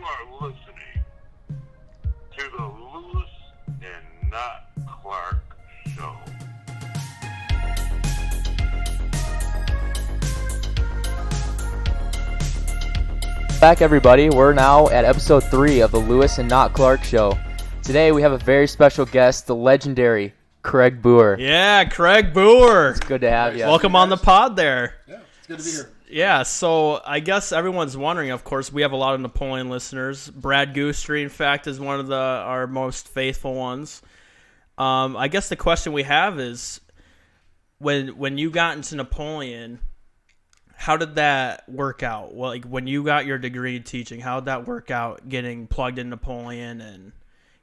are listening to the Lewis and Not Clark Show. Back, everybody. We're now at episode 3 of the Lewis and Not Clark Show. Today we have a very special guest, the legendary Craig Booher. Yeah, Craig Booher. It's good to have you. Welcome on the pod there. Yeah, it's good to be here. Yeah, so I guess everyone's wondering, of course, we have a lot of Napoleon listeners. Brad Goosery, in fact, is one of our most faithful ones. I guess the question we have is, when you got into Napoleon, how did that work out? Well, like when you got your degree in teaching, how did that work out getting plugged in Napoleon and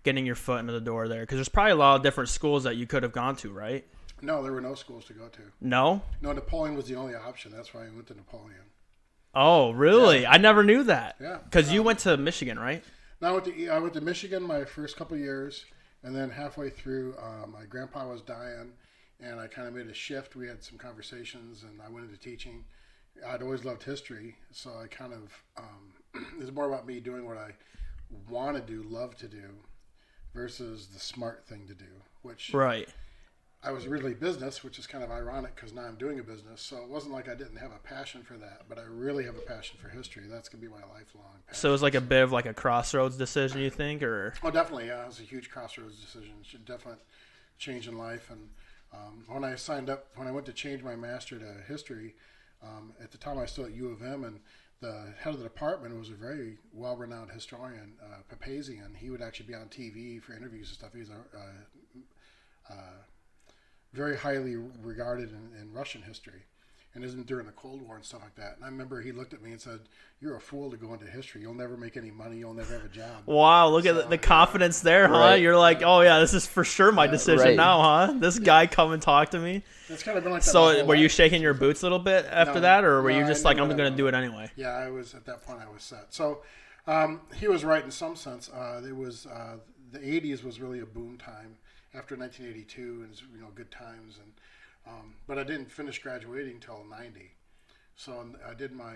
getting your foot into the door there? Because there's probably a lot of different schools that you could have gone to, right? No, there were no schools to go to. No? No, Napoleon was the only option. That's why I went to Napoleon. Oh, really? Yeah. I never knew that. Yeah. Because you went to Michigan, right? No, I went to Michigan my first couple of years, and then halfway through, my grandpa was dying, and I kind of made a shift. We had some conversations, and I went into teaching. I'd always loved history, so I kind of it was more about me doing what I want to do, love to do, versus the smart thing to do, which Right. I was originally business, which is kind of ironic because now I'm doing a business. So it wasn't like I didn't have a passion for that, but I really have a passion for history. That's going to be my lifelong passion. So it was like a bit of like a crossroads decision, you think, or? Oh, definitely, yeah. It was a huge crossroads decision. It's a definite change in life. And when I signed up, when I went to change my master to history, at the time I was still at U of M, and the head of the department was a very well-renowned historian, Papazian. He would actually be on TV for interviews and stuff. He's a very highly regarded in Russian history, and isn't during the Cold War and stuff like that. And I remember he looked at me and said, "You're a fool to go into history. You'll never make any money. You'll never have a job." Wow, look at the confidence there, huh? Right. You're like, oh yeah, this is for sure my decision right. now, huh? This guy come and talk to me. It's kind of been like that. my So whole were you life. shaking your boots a little bit after No, that, or were no, you I just like, never I'm had going to one. do it anyway? Yeah, I was at that point. I was set. So he was right in some sense. It was the '80s was really a boom time after 1982, and good times. And but I didn't finish graduating until '90. So I did my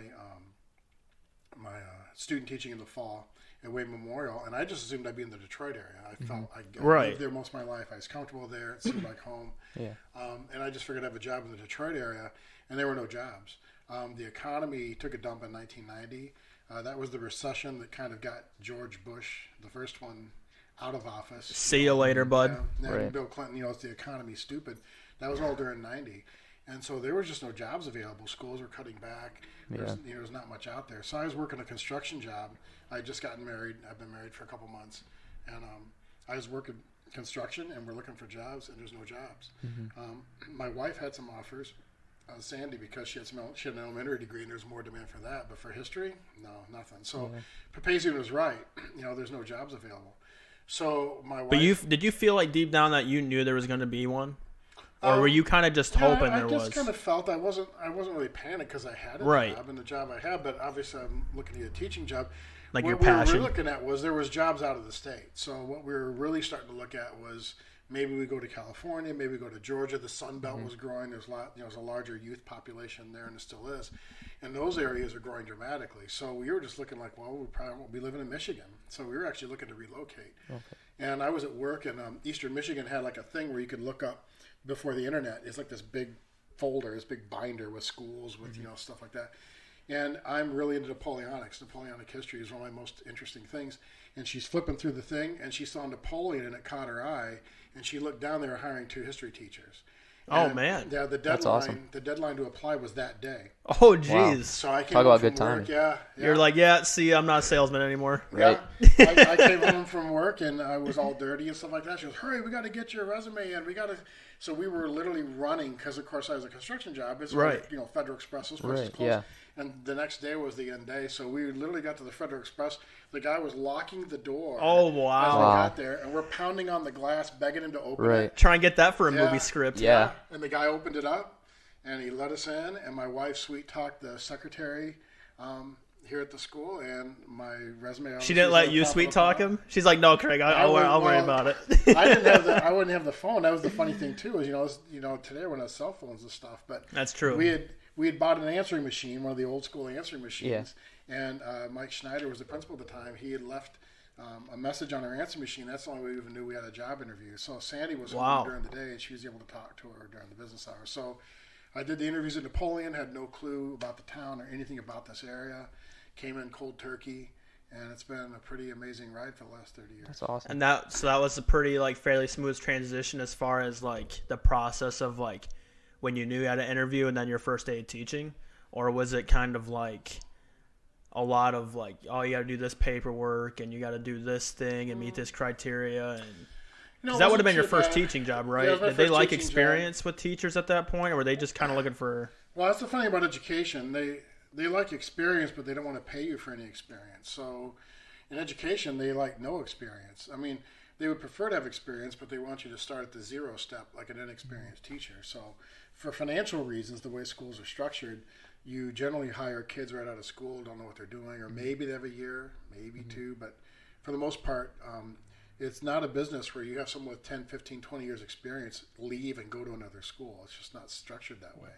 student teaching in the fall at Wayne Memorial, and I just assumed I'd be in the Detroit area. I felt I lived there most of my life. I was comfortable there. It seemed like home. Yeah. And I just figured I'd have a job in the Detroit area, and there were no jobs. The economy took a dump in 1990. That was the recession that kind of got George Bush, the first one, out of office. See you later, bud. Yeah, Right. Bill Clinton, it's the economy stupid. That was all during '90. And so there was just no jobs available. Schools were cutting back. There's not much out there. So I was working a construction job. I had just gotten married. I've been married for a couple months. And I was working construction, and we're looking for jobs, and there's no jobs. My wife had some offers. Sandy, because she had an elementary degree, and there's more demand for that. But for history, no, nothing. So Papazian was right. There's no jobs available. So my wife. But did you feel like deep down that you knew there was going to be one? Or were you kind of just hoping there was? I just kind of felt I wasn't really panicked because I had a job and the job I had, but obviously I'm looking at a teaching job. Like what your passion. we were looking at was there was jobs out of the state. So what we were really starting to look at was maybe we go to California, maybe we go to Georgia. The Sun Belt was growing. There's there's a larger youth population there, and it still is. And those areas are growing dramatically. So we were just looking like, well, we probably won't be living in Michigan. So we were actually looking to relocate. Okay. And I was at work, and Eastern Michigan had like a thing where you could look up before the internet. It's like this big folder, this big binder with schools, with stuff like that. And I'm really into Napoleonics. Napoleonic history is one of my most interesting things. And she's flipping through the thing, and she saw Napoleon, and it caught her eye. And she looked down. They were hiring 2 history teachers. Oh, man. Yeah, That's awesome. The deadline to apply was that day. Oh, jeez. Wow. So I came Talk home about from good timing. work. Yeah. You're like, see, I'm not a salesman anymore. Right. Yeah. I came home from work, and I was all dirty and stuff like that. She goes, "Hurry, we got to get your resume in. We got to." So we were literally running because, of course, I was a construction job. It's Right. Federal Express was Right, closed. yeah. And the next day was the end day. So we literally got to the Federal Express. The guy was locking the door. Oh, As we wow. got there, and we're pounding on the glass, begging him to open it. Try and get that for a Yeah. movie script. Yeah. And the guy opened it up, and he let us in. And my wife sweet talked the secretary here at the school, and my resume. She didn't let you sweet talk him? She's like, no, Craig, I'll worry about it. I wouldn't have the phone. That was the funny thing too. Is today we're not cell phones and stuff, but That's true. we had bought an answering machine, one of the old school answering machines, and Mike Schneider was the principal at the time. He had left a message on our answering machine. That's the only way we even knew we had a job interview. So Sandy was home during the day, and she was able to talk to her during the business hours. So I did the interviews at Napoleon, had no clue about the town or anything about this area, came in cold turkey, and it's been a pretty amazing ride for the last 30 years. That's awesome. And that was a pretty like fairly smooth transition as far as like the process of like when you knew you had an interview and then your first day of teaching, or was it kind of like a lot of like, oh, you got to do this paperwork and you got to do this thing and meet this criteria, and because that would have been your first teaching job, right? Yeah, Did they like experience with teachers at that point, or were they just kind of looking for? Well, that's the funny about education. They like experience, but they don't want to pay you for any experience. So in education, they like no experience. I mean, they would prefer to have experience, but they want you to start at the zero step like an inexperienced teacher. So for financial reasons, the way schools are structured, you generally hire kids right out of school, don't know what they're doing, or maybe they have a year, maybe two, but for the most part, it's not a business where you have someone with 10, 15, 20 years experience leave and go to another school. It's just not structured that way.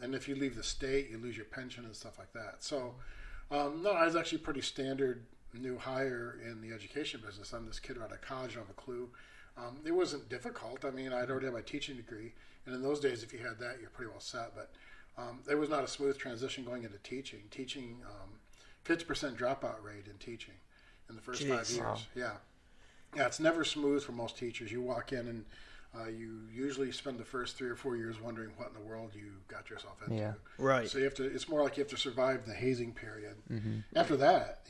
And if you leave the state, you lose your pension and stuff like that. So, no, I was actually pretty standard new hire in the education business. I'm this kid right out of college, I don't have a clue. It wasn't difficult. I mean, I'd already had my teaching degree. And in those days, if you had that, you're pretty well set. But it was not a smooth transition going into teaching. 50% dropout rate in teaching in the first 5 years. Wow. Yeah, it's never smooth for most teachers. You walk in and you usually spend the first 3 or 4 years wondering what in the world you got yourself into. Yeah. Right. So it's more like you have to survive the hazing period. After that,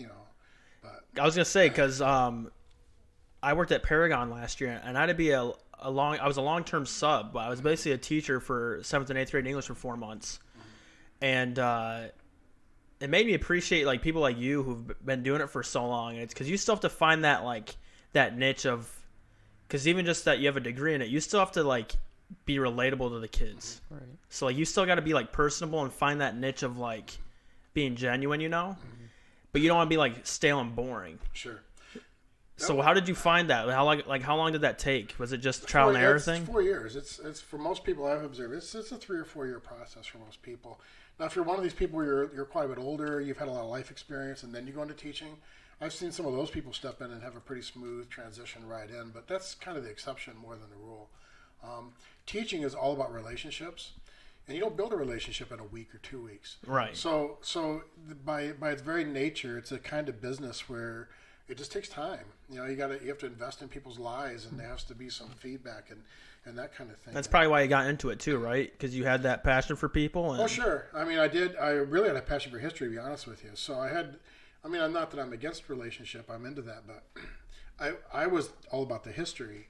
but I was gonna say because I worked at Paragon last year, and I had to be I was a long-term sub, but I was basically a teacher for 7th and 8th grade English for 4 months, and it made me appreciate like people like you who've been doing it for so long. And it's because you still have to find that like that niche of, because even just that you have a degree in it, you still have to like be relatable to the kids. Right. So like you still got to be like personable and find that niche of like being genuine, but you don't want to be like stale and boring. sure. So how did you find that? How long did that take? Was it just trial and error thing? It's 4 years. It's for most people I've observed. It's a 3 or 4 year process for most people. Now, if you're one of these people where you're quite a bit older, you've had a lot of life experience, and then you go into teaching, I've seen some of those people step in and have a pretty smooth transition right in. But that's kind of the exception more than the rule. Teaching is all about relationships, and you don't build a relationship in a week or 2 weeks. Right. So by its very nature, it's a kind of business where it just takes time. You have to invest in people's lives, and there has to be some feedback and that kind of thing. That's probably why you got into it too, right? Because you had that passion for people. And... Oh, sure. I mean, I did. I really had a passion for history, to be honest with you. So I'm not that I'm against relationship. I'm into that, but I was all about the history,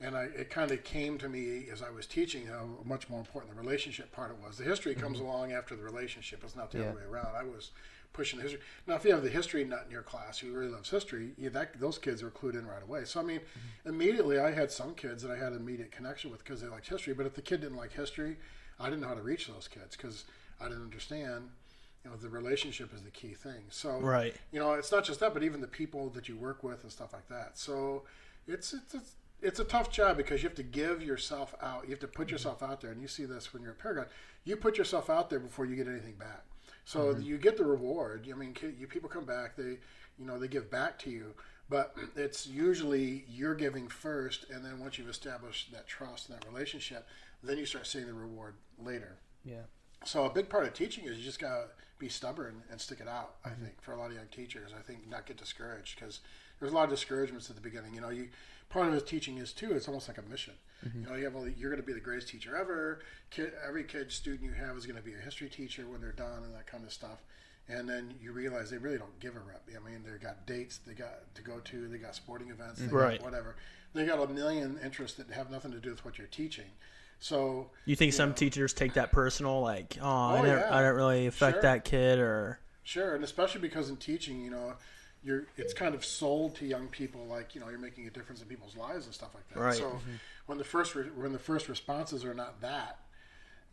and it kind of came to me as I was teaching how much more important the relationship part it was. The history comes along after the relationship. It's not the other way around. I was pushing the history. Now, if you have the history nut in your class who really loves history, those kids are clued in right away. So, I mean, immediately I had some kids that I had an immediate connection with because they liked history. But if the kid didn't like history, I didn't know how to reach those kids because I didn't understand. The relationship is the key thing. So, right. It's not just that, but even the people that you work with and stuff like that. So, it's a tough job because you have to give yourself out. You have to put yourself out there, and you see this when you're at Paragon. You put yourself out there before you get anything back. So you get the reward. I mean, people come back. They give back to you, but it's usually you're giving first, and then once you've established that trust and that relationship, then you start seeing the reward later. Yeah. So a big part of teaching is you just gotta be stubborn and stick it out. I think for a lot of young teachers, I think not get discouraged because there's a lot of discouragements at the beginning. Part of his teaching is too. It's almost like a mission. You're going to be the greatest teacher ever. Every student you have is going to be a history teacher when they're done and that kind of stuff. And then you realize they really don't give a rep. I mean, they've got dates they got to go to. They got sporting events. They got whatever. They got a million interests that have nothing to do with what you're teaching. So you think some teachers take that personal, like, I didn't really affect that kid, or sure, and especially because in teaching, it's kind of sold to young people like you're making a difference in people's lives and stuff like that. Right. So when the first responses are not that,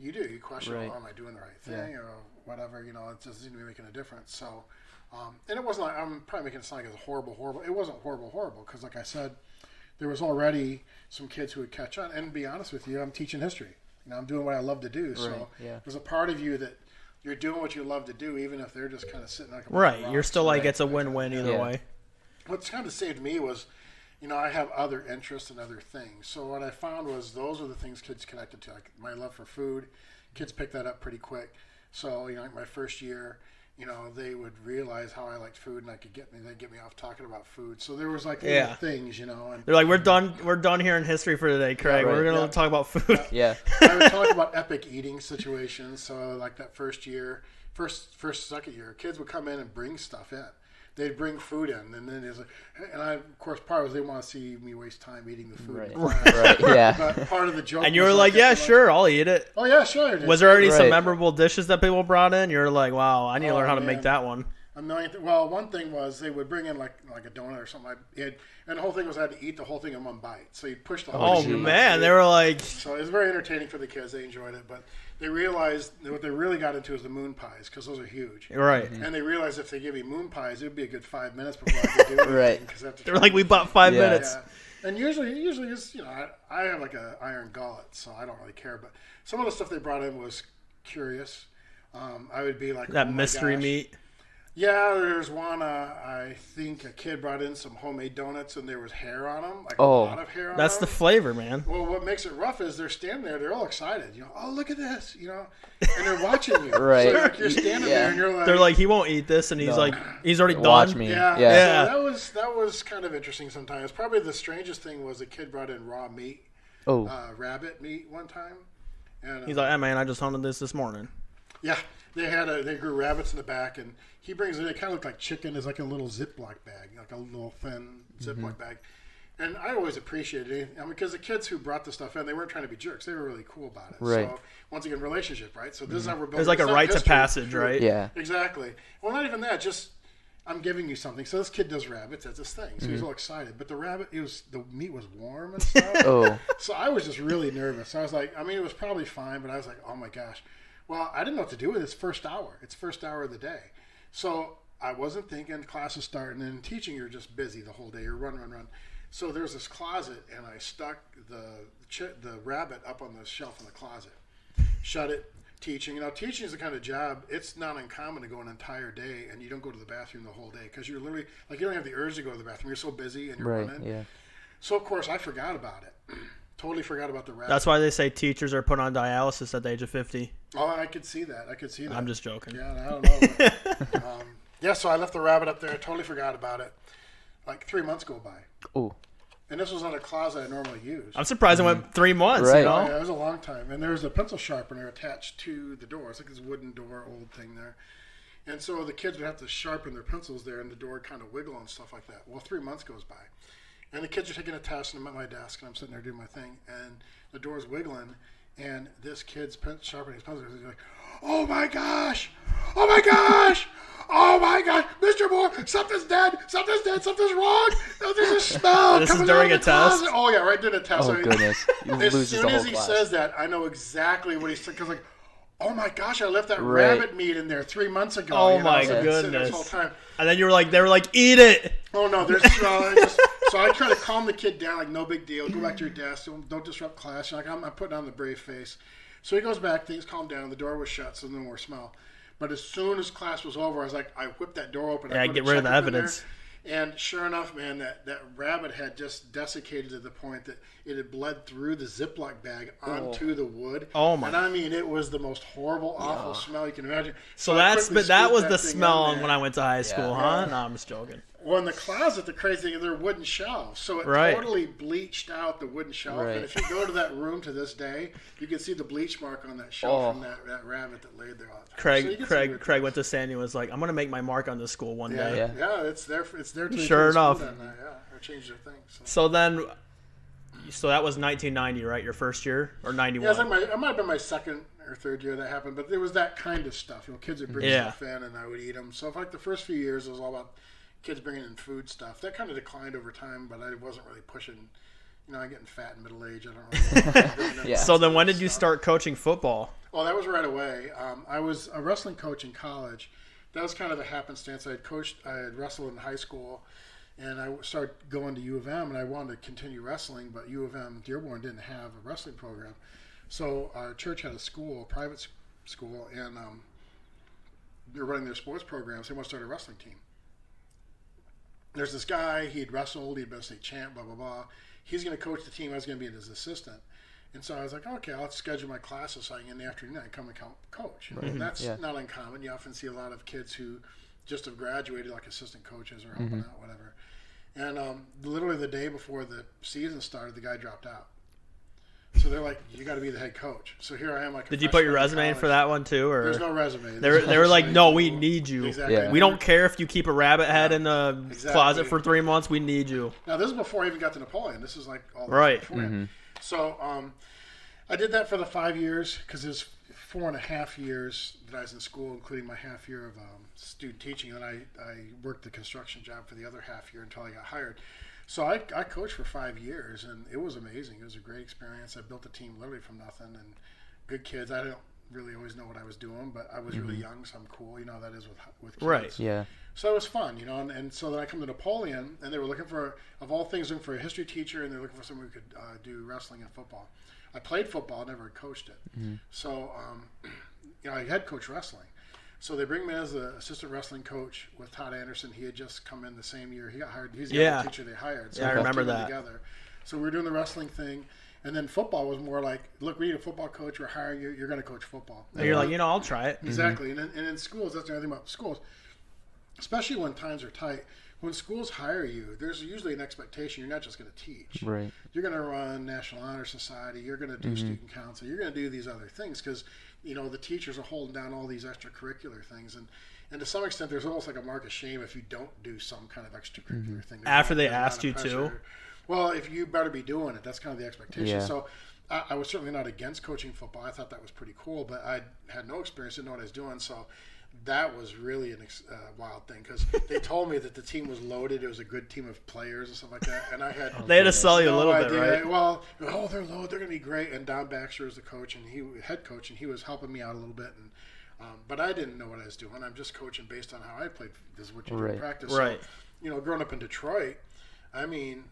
you question, am I doing the right thing or whatever? It doesn't seem to be making a difference. So, and it wasn't like I'm probably making it sound like it was horrible. It wasn't horrible because, like I said, there was already some kids who would catch on. And to be honest with you, I'm teaching history. I'm doing what I love to do. So Right, yeah. there's a part of you that you're doing what you love to do, even if they're just kind of sitting like a Right. bunch of You're rocks. still like Right. it's a win-win either Yeah. way. What's kind of saved me was, I have other interests and other things. So what I found was those are the things kids connected to, like my love for food. Kids pick that up pretty quick. So, like my first year, they would realize how I liked food, and they'd get me off talking about food. So there was like little things, and They're like, we're done here in history for today, Craig. Yeah, right. We're gonna talk about food. Yeah. I would talk about epic eating situations. So like that second year, kids would come in and bring stuff in. They'd bring food in, and then it's like, and I, of course, part was they want to see me waste time eating the food. Right. in class. Right. Yeah. But part of the joke. And you was were like, yeah, it's sure, I'll eat it. Oh yeah, sure. I did. Was there already some Right. memorable dishes that people brought in? You're like, wow, I need to Oh, learn how to man. make that one. A million. Well, one thing was they would bring in like a donut or something. And the whole thing was I had to eat the whole thing in one bite. So you push the whole Oh thing in one man, bite. they were like, So it was very entertaining for the kids. They enjoyed it, but they realized that what they really got into is the moon pies because those are huge. right. And they realized if they give you moon pies, it would be a good 5 minutes before I could do anything. Right. 'Cause I have to They're like, we bought 5 Yeah. minutes. yeah. And usually it's, I have like a iron gullet, so I don't really care. But some of the stuff they brought in was curious. I would be like, That oh my mystery gosh. meat. Yeah, there's one. I think a kid brought in some homemade donuts, and there was hair on them, like Oh. a lot of hair on That's them. the flavor, man. Well, what makes it rough is they're standing there, they're all excited, oh, look at this, and they're watching you. Right. So like, you're standing Yeah. there, and you're like, They're like, he won't eat this, and he's No. like, he's already done. Watch me. yeah, Yeah. So that was kind of interesting sometimes. Probably the strangest thing was a kid brought in raw meat, Oh. rabbit meat one time, and He's like, hey man, I just hunted this morning. yeah, they grew rabbits in the back, and he brings it. It kind of looked like chicken. It's like a little Ziploc bag, like a little thin Ziploc bag. And I always appreciated it. Because the kids who brought the stuff in, they weren't trying to be jerks. They were really cool about it. Right. So once again, relationship, right? So this is how we're building. There's like it's a not rite to history. passage, right? Yeah. Exactly. Well, not even that. Just I'm giving you something. So this kid does rabbits. That's his thing. So he's all excited. But the meat was warm and stuff. Oh. So I was just really nervous. I was like, it was probably fine, but I was like, oh my gosh. Well, I didn't know what to do with it. It's first hour. It's first hour of the day. So I wasn't thinking class is starting, and teaching you're just busy the whole day. You're run. So there's this closet, and I stuck the rabbit up on the shelf in the closet. Shut it. Teaching. Teaching is the kind of job, it's not uncommon to go an entire day and you don't go to the bathroom the whole day because you're literally, like, you don't have the urge to go to the bathroom. You're so busy and you're Right. running. Yeah. So, of course, I forgot about it. Totally forgot about the rabbit. That's why they say teachers are put on dialysis at the age of 50. Oh, I could see that. I'm just joking. Yeah, I don't know. But, so I left the rabbit up there. I totally forgot about it. Like 3 months go by. Oh. And this was not a closet I normally use. I'm surprised it went 3 months, Right. you know? Yeah, it was a long time. And there was a pencil sharpener attached to the door. It's like this wooden door, old thing there. And so the kids would have to sharpen their pencils there, and the door would kind of wiggle and stuff like that. Well, 3 months goes by. And the kids are taking a test, and I'm at my desk, and I'm sitting there doing my thing, and the door's wiggling, and this kid's sharpening his pencil. He's like, oh my gosh! Oh my gosh! Oh my gosh! Mr. Moore, something's dead! Something's wrong! There's a smell This is coming during out a of the closet. test? Oh yeah, right during a test. Oh, So goodness. He as loses soon the whole as he class. says that, I know exactly what he's saying. Because oh my gosh, I left that Right. rabbit meat in there 3 months ago. Oh my so I've been sitting there this goodness. whole time. And then they were like, eat it! Oh no, so I try to calm the kid down, like no big deal. Go back to your desk. Don't disrupt class. Like I'm putting on the brave face. So he goes back. Things calm down. The door was shut, so no more smell. But as soon as class was over, I was like, I whipped that door open. Yeah, I put get a rid of the check in there. evidence. And sure enough, man, that rabbit had just desiccated to the point that it had bled through the Ziploc bag onto the wood. Oh, my. And I mean, it was the most horrible, awful smell you can imagine. So I quickly that scooped was that the thing smell in there. when I went to high school, Yeah. huh? No, I'm just joking. Well, in the closet, the crazy thing is they're wooden shelves, so it Right. totally bleached out the wooden shelf. Right. And if you go to that room to this day, you can see the bleach mark on that shelf Oh. from that rabbit that laid there all the time. So you can see Craig weird went to Sandy and was like, I'm going to make my mark on this school one things. day. Yeah, Yeah. yeah, it's there. It's there. To Sure enough. Yeah, or change their thing. So. So then, that was 1990, right? Your first year? Or 91? Yeah, it might have been my second or third year that happened, but there was that kind of stuff. Kids would bring Yeah. stuff in, and I would eat them. So, the first few years, it was all about kids bringing in food stuff. That kind of declined over time, but I wasn't really pushing. I'm getting fat in middle age. I don't really want to do that Yeah. So then when did you stuff. start coaching football? Well, that was right away. I was a wrestling coach in college. That was kind of a happenstance. I had wrestled in high school, and I started going to U of M, and I wanted to continue wrestling, but U of M Dearborn didn't have a wrestling program. So our church had a school, a private school, and they're running their sports programs. They want to start a wrestling team. There's this guy, he'd wrestled, he'd been a state champ, blah, blah, blah. He's going to coach the team. I was going to be his assistant. And so I was like, okay, I'll schedule my classes so I can, in the afternoon, I can come and coach. Right. And that's Yeah. not uncommon. You often see a lot of kids who just have graduated, like assistant coaches or helping out, whatever. And literally the day before the season started, the guy dropped out. So they're like, you got to be the head coach. So here I am, like. Did you put your resume in for that one too, or there's no resume? they were like, no, we need you. Exactly. Yeah. We don't care if you keep a rabbit head in the closet for 3 months. We need you. Now this is before I even got to Napoleon. This is like all the Right. before. So I did that for the 5 years because it was 4.5 years that I was in school, including my half year of student teaching, and then I worked the construction job for the other half year until I got hired. So I coached for 5 years, and it was amazing. It was a great experience. I built a team literally from nothing, and good kids. I don't really always know what I was doing, but I was really young, so I'm cool. You know how that is with kids. Right. Yeah. So it was fun, you know. And so then I come to Napoleon, and they were looking for, of all things, looking for a history teacher, and they're looking for someone who could do wrestling and football. I played football, never coached it. So, you know, I had coached wrestling. So they bring me as the assistant wrestling coach with Todd Anderson. He had just come in the same year. He got hired. He's the other teacher they hired. So Yeah, I we both remember came in that. together. So we were doing the wrestling thing. And then football was more like, look, we need a football coach. We're hiring you. You're going to coach football. And you're like, you know, I'll try it. Exactly. And in schools, that's the other thing about schools, especially when times are tight. When schools hire you, there's usually an expectation you're not just going to teach. Right. You're going to run National Honor Society. You're going to do student council. You're going to do these other things because, you know, the teachers are holding down all these extracurricular things. And to some extent, there's almost like a mark of shame if you don't do some kind of extracurricular thing. After they There's a lot asked of you to? pressure. Well, if you better be doing it, that's kind of the expectation. Yeah. So I was certainly not against coaching football. I thought that was pretty cool, but I had no experience, didn't know what I was doing. So that was really a wild thing because they told me that the team was loaded. It was a good team of players and stuff like that. And I had They had to sell you a no little bit, idea. right? Well, they're loaded. They're going to be great. And Don Baxter was the coach and head coach, and he was helping me out a little bit. And but I didn't know what I was doing. I'm just coaching based on how I played. This is what you do in practice. Right. So, you know, growing up in Detroit, I mean,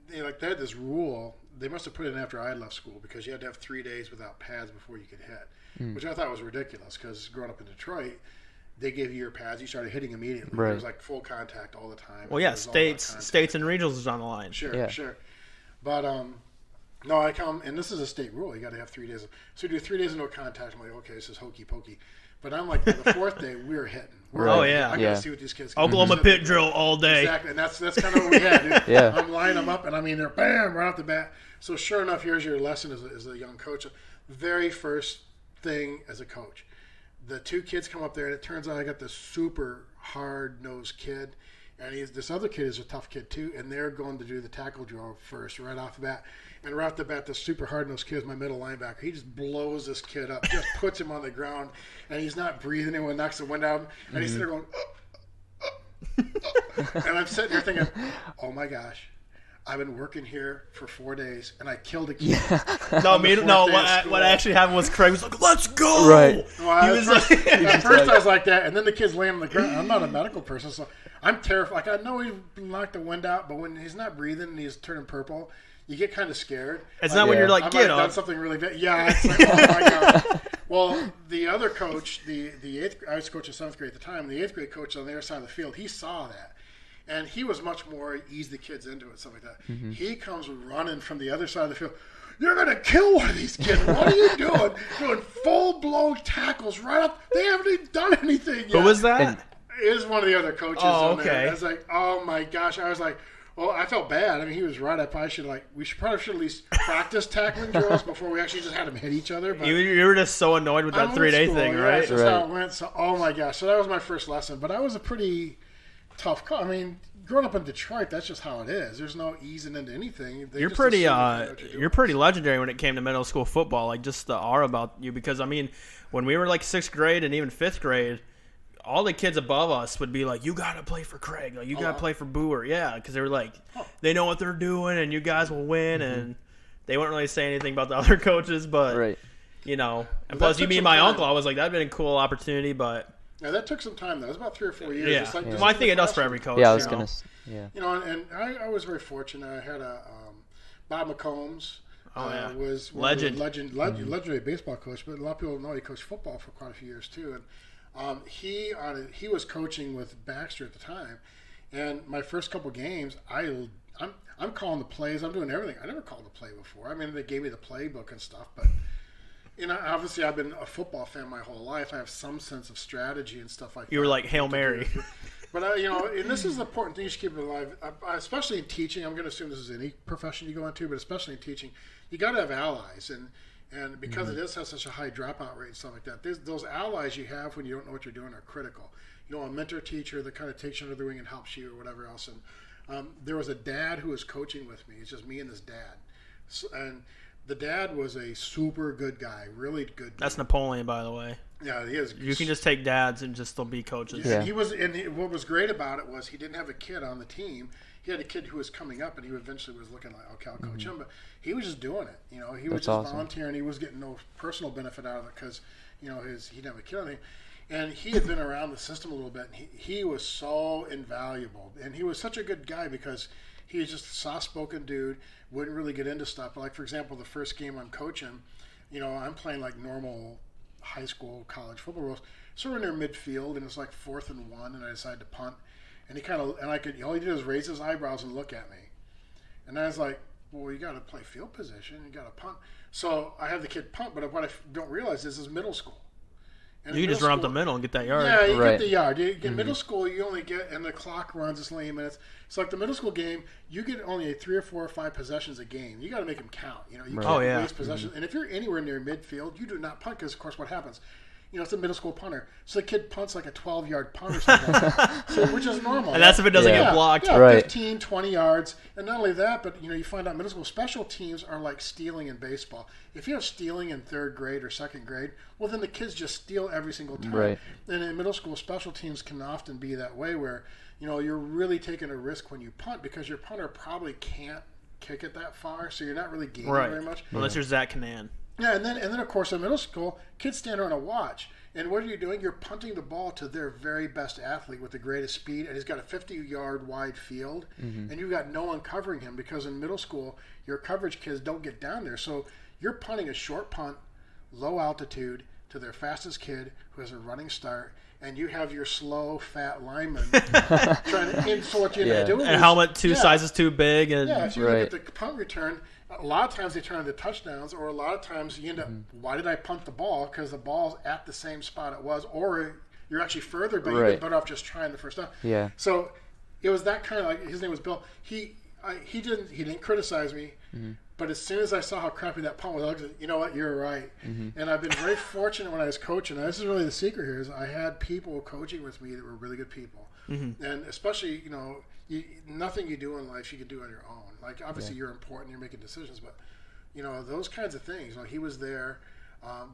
they had this rule. They must have put it in after I left school because you had to have 3 days without pads before you could hit, which I thought was ridiculous because growing up in Detroit, they gave you your pads. You started hitting immediately. Right. It was like full contact all the time. Well, yeah, It was all about states and regionals is on the line. Sure, Yeah. sure. But no, I come, and this is a state rule. You got to have 3 days. So you do 3 days of no contact. I'm like, okay, this is hokey pokey. But I'm like, the fourth day, we were hitting. Oh, yeah. I got to see what these kids can Oklahoma do. pit drill all day. Exactly, and that's kind of what we had. Dude. Yeah. I'm lining them up, and I mean, they're bam, right off the bat. So sure enough, here's your lesson as a young coach. Very first thing as a coach. The two kids come up there, and it turns out I got this super hard-nosed kid, and this other kid is a tough kid too, and they're going to do the tackle drill first, right off the bat. And right off the bat, this super hard-nosed kid is my middle linebacker. He just blows this kid up, just puts him on the ground, and he's not breathing. Anyone knocks the wind out of him, and he's sitting there going, and I'm sitting there thinking, oh my gosh, I've been working here for 4 days, and I killed a kid. What actually happened was Craig was like, "Let's go!" Right. Well, He was like, at first I was like that, and then the kid's laying on the ground. I'm not a medical person, so I'm terrified. Like I know he knocked the wind out, but when he's not breathing and he's turning purple, you get kind of scared. It's not when you're like, I "Get might have done up." something really bad. Yeah, it's like, oh my god. Well, the other coach, the eighth, I was coaching 7th grade at the time. The 8th grade coach on the other side of the field, he saw that. And he was much more ease the kids into it, stuff like that. He comes running from the other side of the field. You're going to kill one of these kids. What are you doing? Doing full-blown tackles right up. They haven't even done anything yet. Who was that? And- It was one of the other coaches Oh, on there. okay. I was like, oh my gosh. I was like, well, I felt bad. I mean, he was right. I probably should probably should at least practice tackling drills before we actually just had them hit each other. But You were just so annoyed with that I'm 3 day old thing, school, right? That's just Right. how it went. So, oh my gosh. So that was my first lesson. But I was a pretty tough call. I mean, growing up in Detroit, that's just how it is. There's no easing into anything. They You're just pretty, assume you know what doing. you're pretty legendary when it came to middle school football. Like just the aura about you, because I mean, when we were like 6th grade and even 5th grade, all the kids above us would be like, "You gotta play for Craig. Like, you gotta play for Booher." Yeah, because they were like, they know what they're doing, and you guys will win. And they wouldn't really say anything about the other coaches, but Right. you know. And That plus, you took being some my time. uncle, I was like, that'd been a cool opportunity, but Yeah, that took some time, though. It was about 3 or 4 years. yeah. Just like, Well, I think it does for every coach. Yeah, I was you gonna. know. Yeah. You know, and I was very fortunate. I had a Bob McCombs was legendary baseball coach, but a lot of people don't know he coached football for quite a few years too. And he was coaching with Baxter at the time. And my first couple games, I'm calling the plays. I'm doing everything. I never called a play before. I mean, they gave me the playbook and stuff, but obviously I've been a football fan my whole life. I have some sense of strategy and stuff like that. You were like Hail Mary. But and this is the important thing you should keep alive, especially in teaching. I'm going to assume this is any profession you go into, but especially in teaching, you got to have allies, and because it has such a high dropout rate and stuff like that, those allies you have when you don't know what you're doing are critical. A mentor teacher that kind of takes you under the wing and helps you or whatever else. And there was a dad who was coaching with me. It's just me and this dad, and the dad was a super good guy, really good. That's Napoleon, by the way. Yeah, he is. You can just take dads and just they'll be coaches. Yeah. What was great about it was he didn't have a kid on the team. He had a kid who was coming up, and he eventually was looking like, okay, I'll coach him. But he was just doing it. He was just volunteering. He was getting no personal benefit out of it because, he didn't have a kid on him. And he had been around the system a little bit. And he was so invaluable, and he was such a good guy because he was just a soft-spoken dude. Wouldn't really get into stuff. But like for example, the first game I'm coaching, I'm playing like normal high school, college football rules. So we're in their midfield, and it's like 4th and 1, and I decided to punt. And all he did was raise his eyebrows and look at me. And I was like, well, you got to play field position. You got to punt. So I have the kid punt, but what I don't realize is middle school. And you can just run up the middle and get that yard. Yeah, you get the yard. You get middle school, you only get, and the clock runs it's 90 minutes. So like the middle school game, you get only 3 or 4 or 5 possessions a game. You got to make them count. You can't waste possessions. And if you're anywhere near midfield, you do not punt because, of course, what happens? It's a middle school punter. So the kid punts like a 12-yard punt or something, which is normal. And that's if it doesn't get blocked. Yeah, right. 15, 20 yards. And not only that, but you find out middle school special teams are like stealing in baseball. If you have stealing in 3rd grade or 2nd grade, well, then the kids just steal every single time. Right. And in middle school, special teams can often be that way where, you're really taking a risk when you punt because your punter probably can't kick it that far, so you're not really gaining very much. Unless you're Zach Canan. Yeah, and then of course in middle school, kids stand around and watch. And what are you doing? You're punting the ball to their very best athlete with the greatest speed, and he's got a 50-yard wide field, and you've got no one covering him because in middle school, your coverage kids don't get down there. So you're punting a short punt, low altitude, to their fastest kid who has a running start, and you have your slow, fat lineman trying to. And so what you end up doing and helmet 2 sizes too big, and if you look at the punt return. A lot of times they turn into touchdowns, or a lot of times you end up, why did I punt the ball? Because the ball's at the same spot it was, or you're actually further, but you get better off just trying the first down. Yeah. So it was that kind of like, his name was Bill. He didn't criticize me, but as soon as I saw how crappy that punt was, I said, you know what, you're right. And I've been very fortunate when I was coaching. This is really the secret here, is I had people coaching with me that were really good people. And especially, nothing you do in life you can do on your own. Like, obviously you're important, you're making decisions, but, those kinds of things. He was there.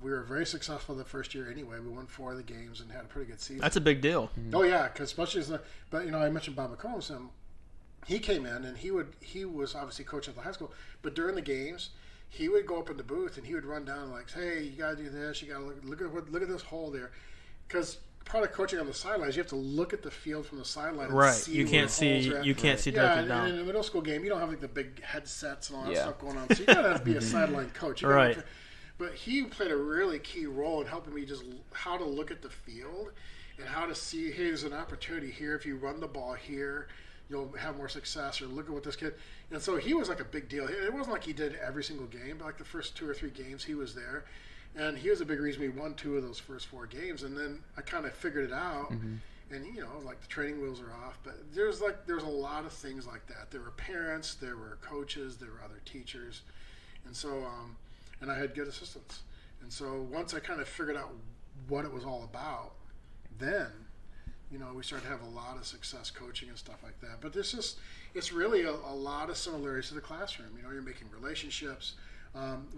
We were very successful the first year anyway. We won 4 of the games and had a pretty good season. That's a big deal. Oh, yeah, because especially but, I mentioned Bob McCollum. He came in, and he was obviously coaching at the high school, but during the games, he would go up in the booth, and he would run down like, hey, you got to do this, you got to look at this hole there. Because part of coaching on the sidelines, you have to look at the field from the sideline and see you can't see directly down. And in a middle school game, you don't have like the big headsets and all that stuff going on, so you got to be a sideline coach. But he played a really key role in helping me just how to look at the field and how to see, hey, there's an opportunity here. If you run the ball here, you'll have more success, or look at what this kid. And so he was like a big deal. It wasn't like he did every single game, but like the first 2 or 3 games he was there. And he was a big reason we won 2 of those first 4 games. And then I kind of figured it out. And, like the training wheels are off. But there's a lot of things like that. There were parents, there were coaches, there were other teachers. And so, and I had good assistants. And so once I kind of figured out what it was all about, then, we started to have a lot of success coaching and stuff like that. But it's really a lot of similarities to the classroom. You're making relationships.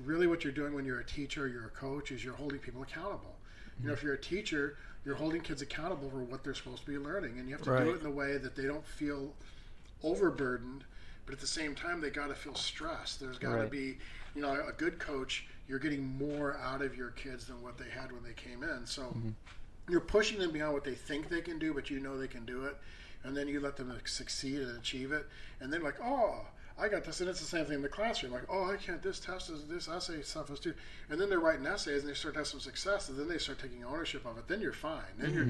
Really what you're doing when you're a teacher, you're a coach, is you're holding people accountable. If you're a teacher, you're holding kids accountable for what they're supposed to be learning, and you have to do it in a way that they don't feel overburdened, but at the same time they got to feel stressed. There's got to be, a good coach, you're getting more out of your kids than what they had when they came in. So you're pushing them beyond what they think they can do, but they can do it, and then you let them succeed and achieve it, and then like, oh, I got this, and it's the same thing in the classroom. Like, oh, I can't. This test is this essay stuff is too. And then they're writing essays, and they start to have some success, and then they start taking ownership of it. Then you're fine. Then you're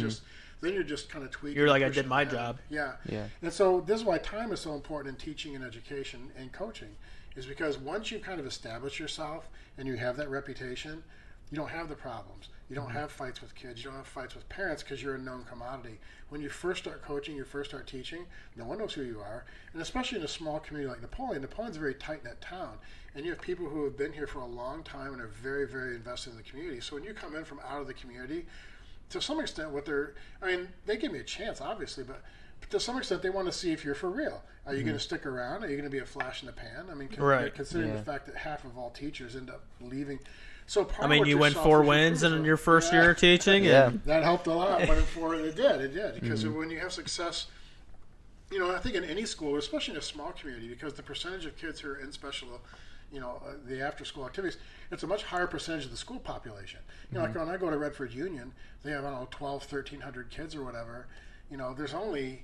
just kind of tweaking. You're like, I did my job. Yeah. Yeah. And so this is why time is so important in teaching and education and coaching, is because once you've kind of established yourself and you have that reputation, you don't have the problems. You don't have fights with kids. You don't have fights with parents because you're a known commodity. When you first start coaching, you first start teaching, no one knows who you are. And especially in a small community like Napoleon, Napoleon's a very tight-knit town. And you have people who have been here for a long time and are very, very invested in the community. So when you come in from out of the community, to some extent, they give me a chance, obviously, but to some extent, they want to see if you're for real. Are you going to stick around? Are you going to be a flash in the pan? I mean, considering the fact that half of all teachers end up leaving. So you went 4 wins in your first year of teaching. Yeah. That helped a lot. But it did. Because when you have success, I think in any school, especially in a small community, because the percentage of kids who are in special, the after-school activities, it's a much higher percentage of the school population. Like when I go to Redford Union, they have, 1,300 kids or whatever. There's only...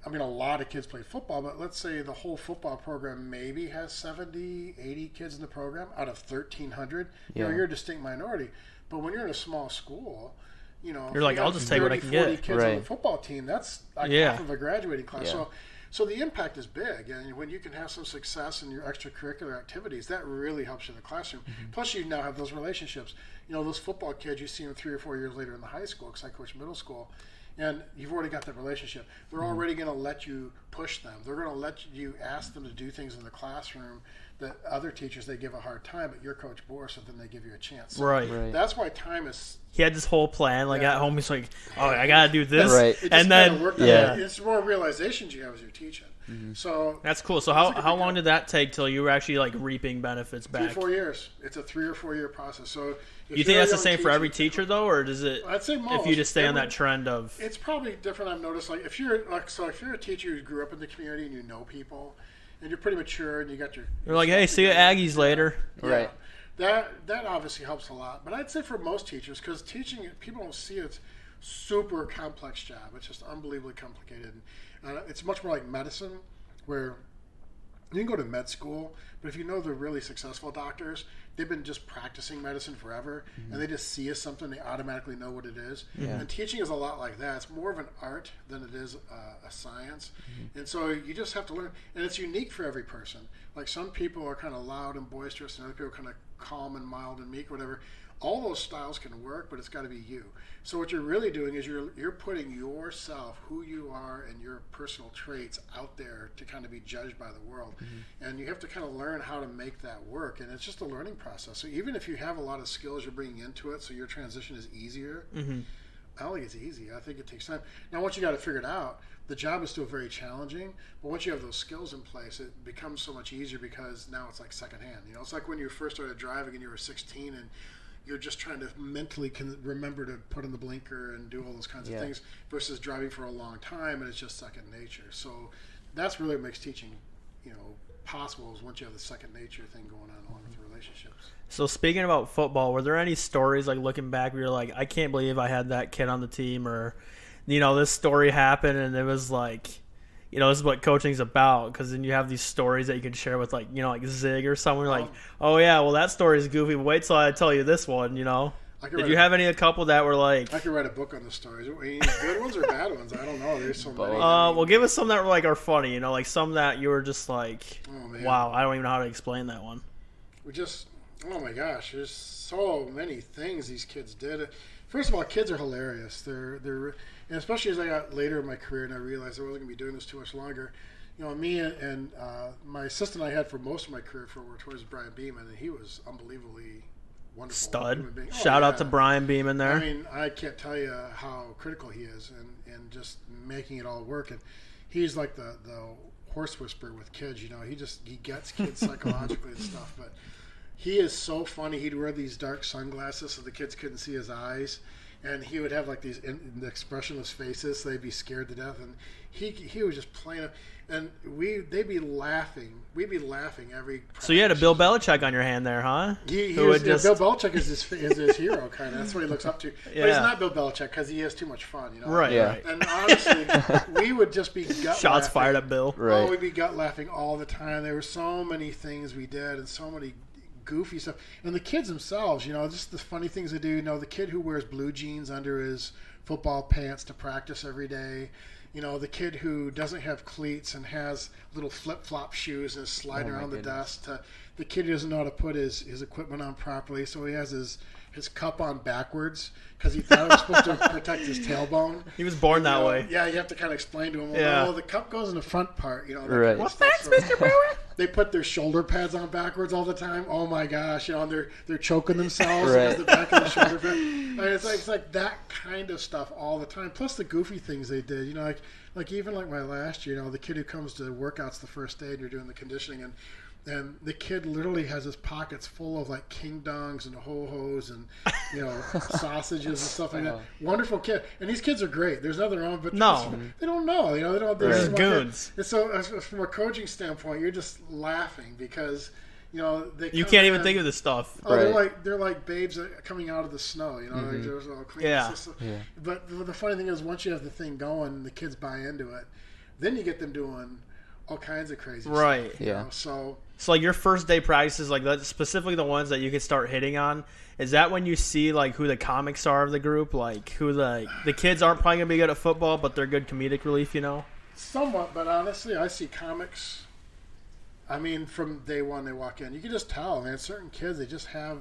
a lot of kids play football, but let's say the whole football program maybe has 70, 80 kids in the program out of 1,300. You're a distinct minority. But when you're in a small school, you're like, I'll just take what I can 40 get. kids on the football team, that's like half of a graduating class. Yeah. So the impact is big. And when you can have some success in your extracurricular activities, that really helps you in the classroom. Plus, you now have those relationships. Those football kids, you see them 3 or 4 years later in the high school, because I coach middle school. And you've already got that relationship. They're already going to let you push them. They're going to let you ask them to do things in the classroom that other teachers, they give a hard time, but you're Coach Booher, so then they give you a chance. So Right. That's why time is... He had this whole plan. Like, at home, he's like, oh, I got to do this. Right. And then... It's more realizations you have as you're teaching. So that's cool. So how long did that take till you were actually, like, reaping benefits back? 3 or 4 years. It's a 3 or 4 year process. So... You think that's the same for every teacher, though, or does it? I'd say most. If you just stay on that trend of. It's probably different. I've noticed, like if you're a teacher who grew up in the community and you know people, and you're pretty mature and you got your. You're like, hey, see you Aggies later. Yeah, right. That obviously helps a lot. But I'd say for most teachers, because teaching, people don't see it's super complex job. It's just unbelievably complicated. It's much more like medicine, where you can go to med school, but if you know the really successful doctors, they've been just practicing medicine forever, and they just see as something, they automatically know what it is. Yeah. And teaching is a lot like that. It's more of an art than it is a science. And so you just have to learn. And it's unique for every person. Like some people are kind of loud and boisterous, and other people are kind of calm and mild and meek, whatever. All those styles can work, but it's got to be you. So what you're really doing is you're putting yourself, who you are, and your personal traits out there to kind of be judged by the world. And you have to kind of learn how to make that work. And it's just a learning process. So even if you have a lot of skills you're bringing into it, so your transition is easier, I don't think it's easy. I think it takes time. Now, once you got it figured out, the job is still very challenging. But once you have those skills in place, it becomes so much easier because now it's like secondhand. It's like when you first started driving and you were 16 and you're just trying to mentally remember to put in the blinker and do all those kinds of things versus driving for a long time, and it's just second nature. So that's really what makes teaching, possible, is once you have the second nature thing going on along with the relationships. So speaking about football, were there any stories, like looking back, where you're like, I can't believe I had that kid on the team, or, this story happened and it was like, this is what coaching's about, because then you have these stories that you can share with, like Zig or someone, like, oh yeah, well that story's goofy, but wait till I tell you this one, Did you have a couple that were like... I could write a book on the stories. Good ones or bad ones? I don't know. There's so many. Well, give us some that were are funny, like some that you were just like, wow, I don't even know how to explain that one. Oh my gosh, there's so many things these kids did. First of all, kids are hilarious. They're and especially as I got later in my career and I realized I wasn't going to be doing this too much longer. Me and my assistant I had for most of my career was Brian Beeman, and he was unbelievably wonderful. Stud. Shout out to Brian Beeman there. I mean, I can't tell you how critical he is and just making it all work. And he's like the horse whisperer with kids. He gets kids psychologically and stuff, but he is so funny. He'd wear these dark sunglasses so the kids couldn't see his eyes. and he would have like these expressionless faces, so they'd be scared to death, and he was just playing it, and they'd be laughing. We'd be laughing every practice. So you had a Bill Belichick on your hand there, huh? Bill Belichick is his hero, kind of. That's what he looks up to. Yeah. But he's not Bill Belichick because he has too much fun, you know. Right. Yeah. Right. And honestly, we would just be gut Shots laughing. fired at Bill. Right. Oh, we'd be gut laughing all the time. There were so many things we did and so many goofy stuff. And the kids themselves, you know, just the funny things they do. You know, the kid who wears blue jeans under his football pants to practice every day. You know, the kid who doesn't have cleats and has little flip-flop shoes and is sliding around the desk. The kid who doesn't know how to put his equipment on properly, so he has his cup on backwards because he thought it was supposed to protect his tailbone. He was born that way. Yeah, you have to kind of explain to him. Yeah. Oh, the cup goes in the front part. You know. Right. Well, thanks, Mr. Booher. They put their shoulder pads on backwards all the time. Oh my gosh, you know, and they're choking themselves Right. because the back of the shoulder pad. I mean, it's like that kind of stuff all the time. Plus the goofy things they did. You know, like even like my last year, you know, the kid who comes to workouts the first day and you're doing the conditioning, and the kid literally has his pockets full of like king dongs and ho-hos and, you know, sausages and stuff like that. Wonderful kid. And these kids are great. There's nothing wrong, but No. they don't know. You know, they don't. They're They're smart goons. kids. And so from a coaching standpoint, you're just laughing because, you know, You can't even think of this stuff. Oh, Right. they're like babes coming out of the snow, you know. Like there's all clean. Yeah. But the funny thing is, once you have the thing going, and the kids buy into it, then you get them doing all kinds of crazy Right. stuff. You Yeah. know? So like your first day practices, like that, specifically the ones that you could start hitting on, is that when you see like who the comics are of the group, like who the kids aren't probably gonna be good at football, but they're good comedic relief, you know? somewhat, but honestly, I see comics. I mean, from day one they walk in, you can just tell, man. Certain kids, they just have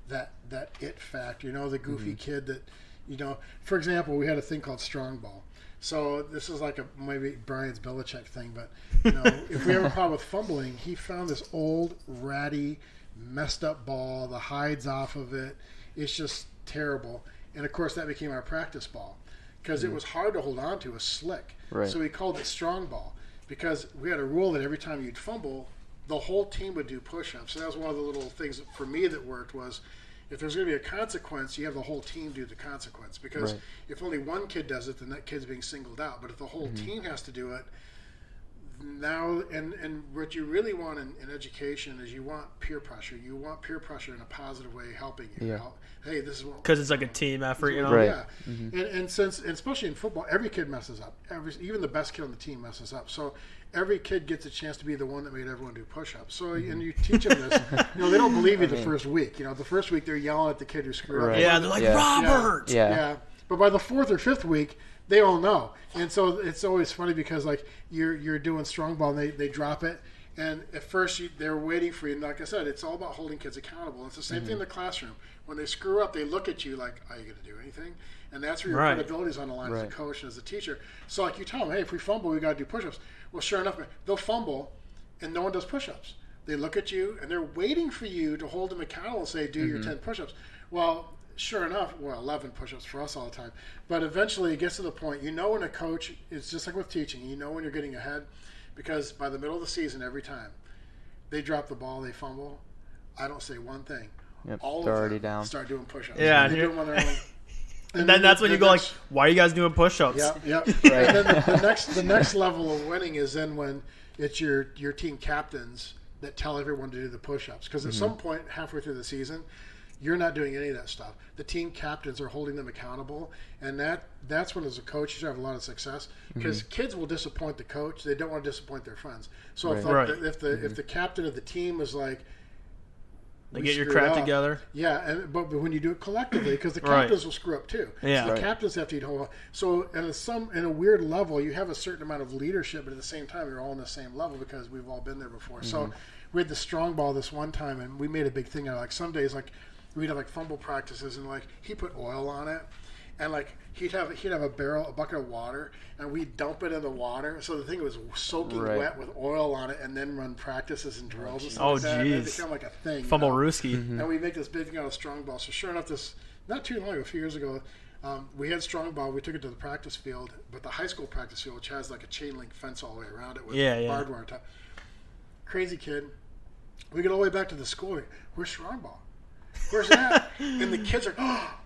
that it factor. You know, the goofy kid that, you know. For example, we had a thing called strong ball. So this is like maybe Brian's Belichick thing, but you know, if we have a problem with fumbling, he found this old, ratty, messed up ball. The hides off of it. It's just terrible. And of course, that became our practice ball because it was hard to hold on to. It was slick. Right. So we called it strong ball because we had a rule that every time you'd fumble, the whole team would do push-ups. So that was one of the little things for me that worked was, if there's going to be a consequence, you have the whole team do the consequence. Because if only one kid does it, then that kid's being singled out. But if the whole team has to do it, now, and what you really want in education is you want peer pressure. You want peer pressure in a positive way helping you. Yeah. Hey, this is what... Because it's like a team effort, you know? Right. Yeah. And especially in football, every kid messes up. Even the best kid on the team messes up. So every kid gets a chance to be the one that made everyone do push-ups. So, and you teach them this. You know, they don't believe you the first week. You know, the first week they're yelling at the kid who screwed up. Right. Yeah, they're like, Yeah. Robert! Yeah. But by the fourth or fifth week, they all know. And so it's always funny because, like, you're doing strong ball and they drop it. And at first, they're waiting for you. And like I said, it's all about holding kids accountable. It's the same thing in the classroom. When they screw up, they look at you like, are you going to do anything? And that's where your Right. credibility is on the line as a coach and as a teacher. So, like, you tell them, hey, if we fumble, we got to do push-ups. Well, sure enough, they'll fumble, and no one does push-ups. They look at you, and they're waiting for you to hold them accountable and say, do your 10 push-ups. Well, sure enough, 11 push-ups for us all the time. But eventually it gets to the point, you know when a coach, it's just like with teaching, you know when you're getting ahead, because by the middle of the season, every time they drop the ball, they fumble, I don't say one thing. Yep, All they're of already them down. start doing push-ups. Yeah, And they and do them on their own. And then that's when you go like, why are you guys doing push-ups? Yeah. And then the next level of winning is then when it's your team captains that tell everyone to do the push-ups. Because at some point halfway through the season, you're not doing any of that stuff. The team captains are holding them accountable, and that's when, as a coach, you have a lot of success. Because kids will disappoint the coach; they don't want to disappoint their friends. So if the captain of the team is like, They we get your screwed crap up. together. Yeah, but when you do it collectively, because the captains will screw up too. Yeah. So the captains have to eat whole. So in a weird level, you have a certain amount of leadership, but at the same time, you're all on the same level because we've all been there before. So we had the strong ball this one time, and we made a big thing out of it. Like some days, like we'd have like fumble practices, and like he put oil on it, and like he'd have a bucket of water, and we'd dump it in the water. So the thing was soaking wet with oil on it, and then run practices and drills and stuff like that. And it became like a thing. Fumble Rooski. And we make this big thing out of strong ball. So sure enough, not too long ago, a few years ago, we had strong ball. We took it to the practice field, but the high school practice field, which has like a chain link fence all the way around it with barbed wire top. Crazy kid. We get all the way back to the school. Where's strong ball? Where's that? And the kids are, oh,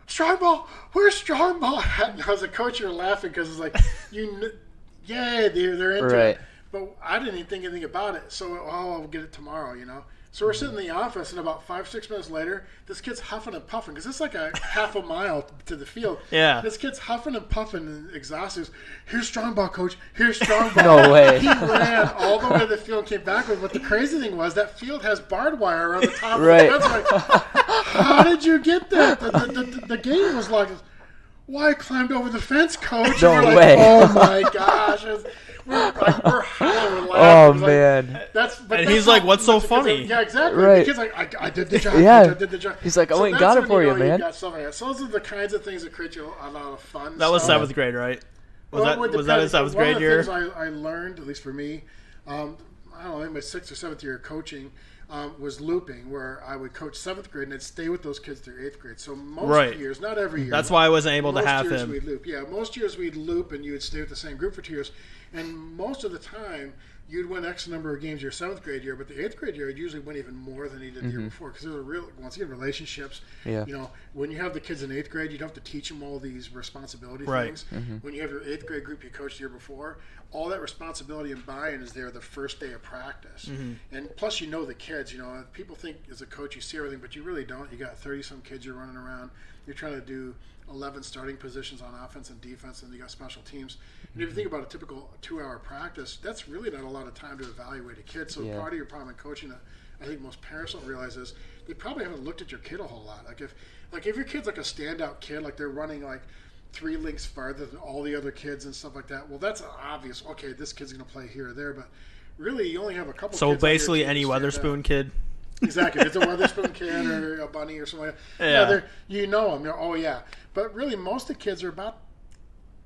strong ball, where's strong ball at? And as a coach, you're laughing because it's like, they're into Right. it. But I didn't even think anything about it. So, I'll get it tomorrow, So we're sitting in the office, and about 5-6 minutes later, this kid's huffing and puffing because it's like a half a mile to the field. Yeah. This kid's huffing and puffing and exhausted. Here's strong ball, coach. Here's strong ball. No way. He ran all the way to the field and came back with. But the crazy thing was that field has barbed wire around the top Right. of the fence. Like, how did you get that? The game was like, why I climbed over the fence, coach? No and we're way. Like, oh my gosh. We're howling laughing. Oh, It's like, man. And he's like, "What's so funny?" Yeah, exactly. Right. The kid's like, I did the job. Yeah. I did the job. He's like, I went and that's got it when for you, know man. got stuff like that. So those are the kinds of things that create you a lot of fun. That was stuff. 7th grade, right? Was Well, that it his depends. 7th grade One year? of the things I learned, at least for me, I don't know, in my 6th or 7th year of coaching, was looping, where I would coach 7th grade and I'd stay with those kids through 8th grade. So most years, not every year. That's why I wasn't able to most have years him. We'd loop. Yeah, most years we'd loop and you would stay with the same group for 2 years. And most of the time, you'd win X number of games your 7th grade year, but the 8th grade year, you'd usually win even more than you did the year before, because there's a real, once again, relationships. Yeah. When you have the kids in 8th grade, you don't have to teach them all these responsibility things. When you have your 8th grade group you coached the year before, all that responsibility and buy-in is there the first day of practice. And plus, the kids. People think as a coach you see everything, but you really don't. You got 30-some kids you're running around. You're trying to do 11 starting positions on offense and defense, and you got special teams. And if you think about a typical 2-hour practice, that's really not a lot of time to evaluate a kid. So part of your problem in coaching that I think most parents don't realize is they probably haven't looked at your kid a whole lot. Like if your kid's like a standout kid, like they're running like 3 links farther than all the other kids and stuff like that, well, that's obvious. Okay, this kid's going to play here or there, but really you only have a couple. So kids on your basically, team any that stand Weatherspoon out. kid. Exactly. If it's a Weatherspoon kid or a bunny or something like that. Yeah. Them. Oh, yeah. But really, most of the kids are about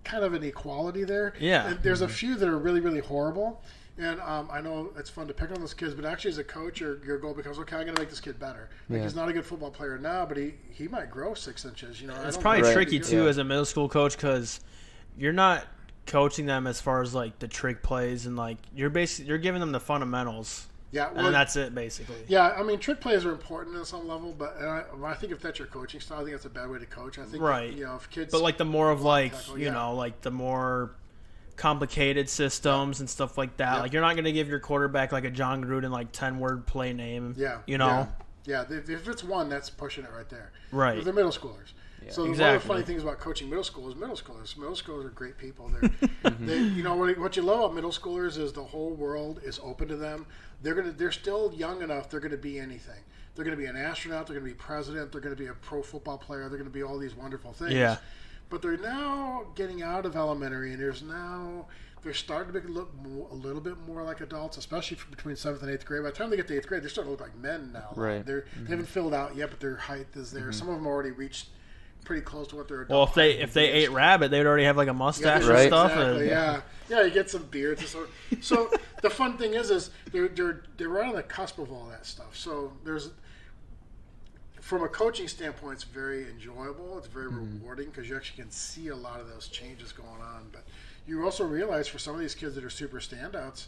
kind of an equality there. Yeah. And there's a few that are really, really horrible. And I know it's fun to pick on those kids, but actually as a coach, your goal becomes, okay, I'm going to make this kid better. He's not a good football player now, but he might grow 6 inches. It's probably tricky, too, as a middle school coach, because you're not coaching them as far as, like, the trick plays, and, like, you're giving them the fundamentals. Yeah, and that's it, basically. Yeah, I mean, trick plays are important on some level, but I think if that's your coaching style, I think that's a bad way to coach. I think, if kids... But, like, the more of, like, tackle, like, the more complicated systems and stuff like that. Like, you're not going to give your quarterback, like, a John Gruden, like, 10-word play name. Yeah. Yeah, if it's one, that's pushing it right there. Right. If they're middle schoolers. Yeah. So one of the funny things about coaching middle school is middle schoolers are great people. What you love about middle schoolers is the whole world is open to them. They're still young enough. They're going to be anything. They're going to be an astronaut. They're going to be president. They're going to be a pro football player. They're going to be all these wonderful things. Yeah. But they're now getting out of elementary, and they're starting to look a little bit more like adults, especially between 7th and 8th grade. By the time they get to 8th grade, they're starting to look like men now. Right. They haven't filled out yet, but their height is there. Some of them already reached pretty close to what their adult Well, if they ate rabbit, they'd already have like a mustache and stuff. Exactly, yeah, you get some beards and stuff. So the fun thing is they're right on the cusp of all that stuff. So from a coaching standpoint, it's very enjoyable. It's very rewarding because you actually can see a lot of those changes going on. But you also realize for some of these kids that are super standouts,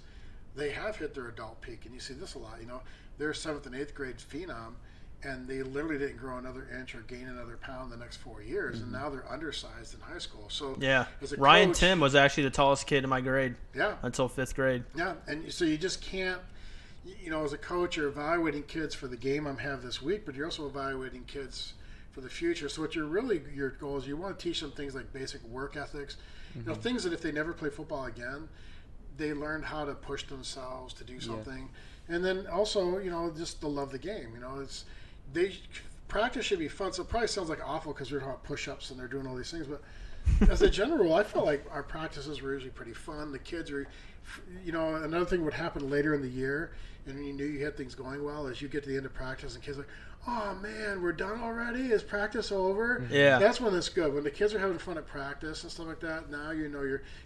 they have hit their adult peak, and you see this a lot. They're 7th and 8th grade phenom, and they literally didn't grow another inch or gain another pound the next 4 years, and now they're undersized in high school. So as a Ryan coach, Tim was actually the tallest kid in my grade. Yeah. Until 5th grade. Yeah, and so you just can't. As a coach, you're evaluating kids for the game I'm having this week, but you're also evaluating kids for the future. So what your goal is, you want to teach them things like basic work ethics, things that if they never play football again, they learn how to push themselves to do something, and then also just to love the game. Practice should be fun. So it probably sounds like awful because we're talking about push-ups and they're doing all these things, but as a general rule, I felt like our practices were usually pretty fun. The kids were, another thing would happen later in the year, and you knew you had things going well, as you get to the end of practice and kids are like, oh man, we're done already? Is practice over? Yeah. That's when it's good. When the kids are having fun at practice and stuff like that, now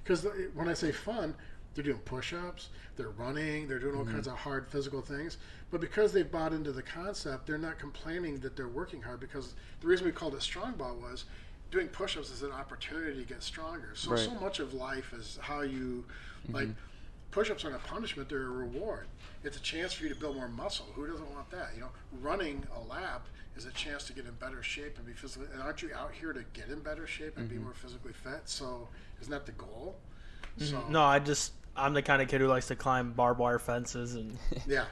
because when I say fun, they're doing push-ups, they're running, they're doing all kinds of hard physical things. But because they've bought into the concept, they're not complaining that they're working hard, because the reason we called it strong ball was doing push-ups is an opportunity to get stronger. So much of life is how you, like, push-ups aren't a punishment; they're a reward. It's a chance for you to build more muscle. Who doesn't want that? Running a lap is a chance to get in better shape and be physically. And aren't you out here to get in better shape and be more physically fit? So isn't that the goal? So No, I'm the kind of kid who likes to climb barbed wire fences, and yeah.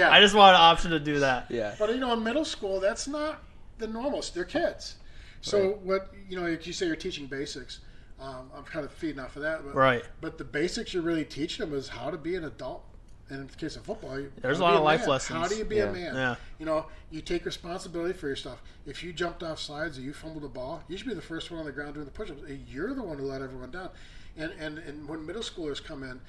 I just want an option to do that. Yeah. But in middle school, that's not the normal. They're kids. So what like you say, you're teaching basics. I'm kind of feeding off of that. But, Right. But the basics you're really teaching them is how to be an adult. And in the case of football, There's a lot of life man. lessons. How do you be a man? Yeah. You take responsibility for your stuff. If you jumped off sides or you fumbled a ball, you should be the first one on the ground doing the push-ups. You're the one who let everyone down. And when middle schoolers come in,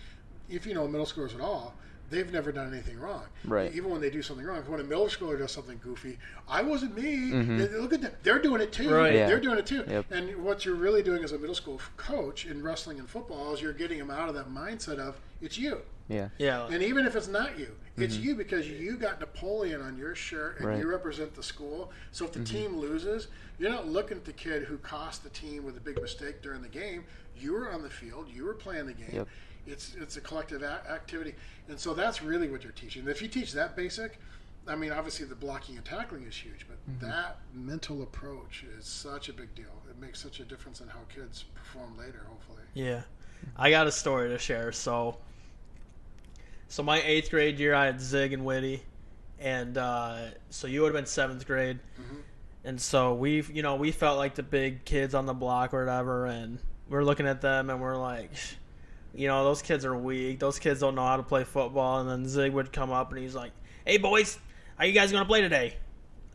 if you know middle schoolers at all, they've never done anything wrong. Right. Even when they do something wrong. When a middle schooler does something goofy, I wasn't me. Look at them. They're doing it too. Right. Yeah. They're doing it too. Yep. And what you're really doing as a middle school coach in wrestling and football is you're getting them out of that mindset of it's you. Yeah. Yeah. And even if it's not you, it's you because you got Napoleon on your shirt and you represent the school. So if the team loses, you're not looking at the kid who cost the team with a big mistake during the game. You were on the field. You were playing the game. Yep. It's a collective activity. And so that's really what you're teaching. If you teach that basic, I mean, obviously the blocking and tackling is huge, but that mental approach is such a big deal. It makes such a difference in how kids perform later, hopefully. Yeah. I got a story to share. So my 8th grade year, I had Zig and Whitty, and so you would have been 7th grade, and so we felt like the big kids on the block or whatever, and we're looking at them and we're like, those kids are weak. Those kids don't know how to play football. And then Zig would come up and he's like, "Hey boys, how you guys gonna play today?"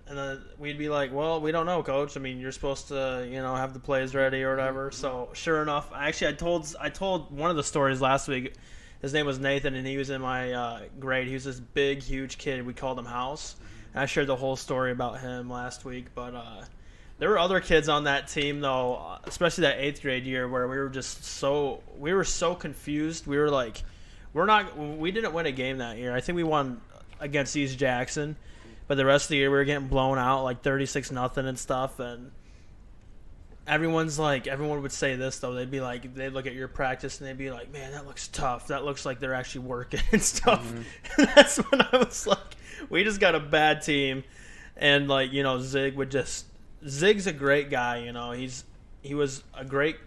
And then we'd be like, "Well, we don't know, coach. I mean, you're supposed to, have the plays ready or whatever." So sure enough, I told one of the stories last week. His name was Nathan, and he was in my grade. He was this big, huge kid. We called him House. And I shared the whole story about him last week. But there were other kids on that team, though, especially that 8th grade year, where we were so confused. We were like, we didn't win a game that year. I think we won against East Jackson, but the rest of the year we were getting blown out like 36-0 and stuff. And everyone would say this though. They'd look at your practice and they'd be like, "Man, that looks tough. That looks like they're actually working and stuff." And that's when I was like, we just got a bad team. And Zig's a great guy. He was a great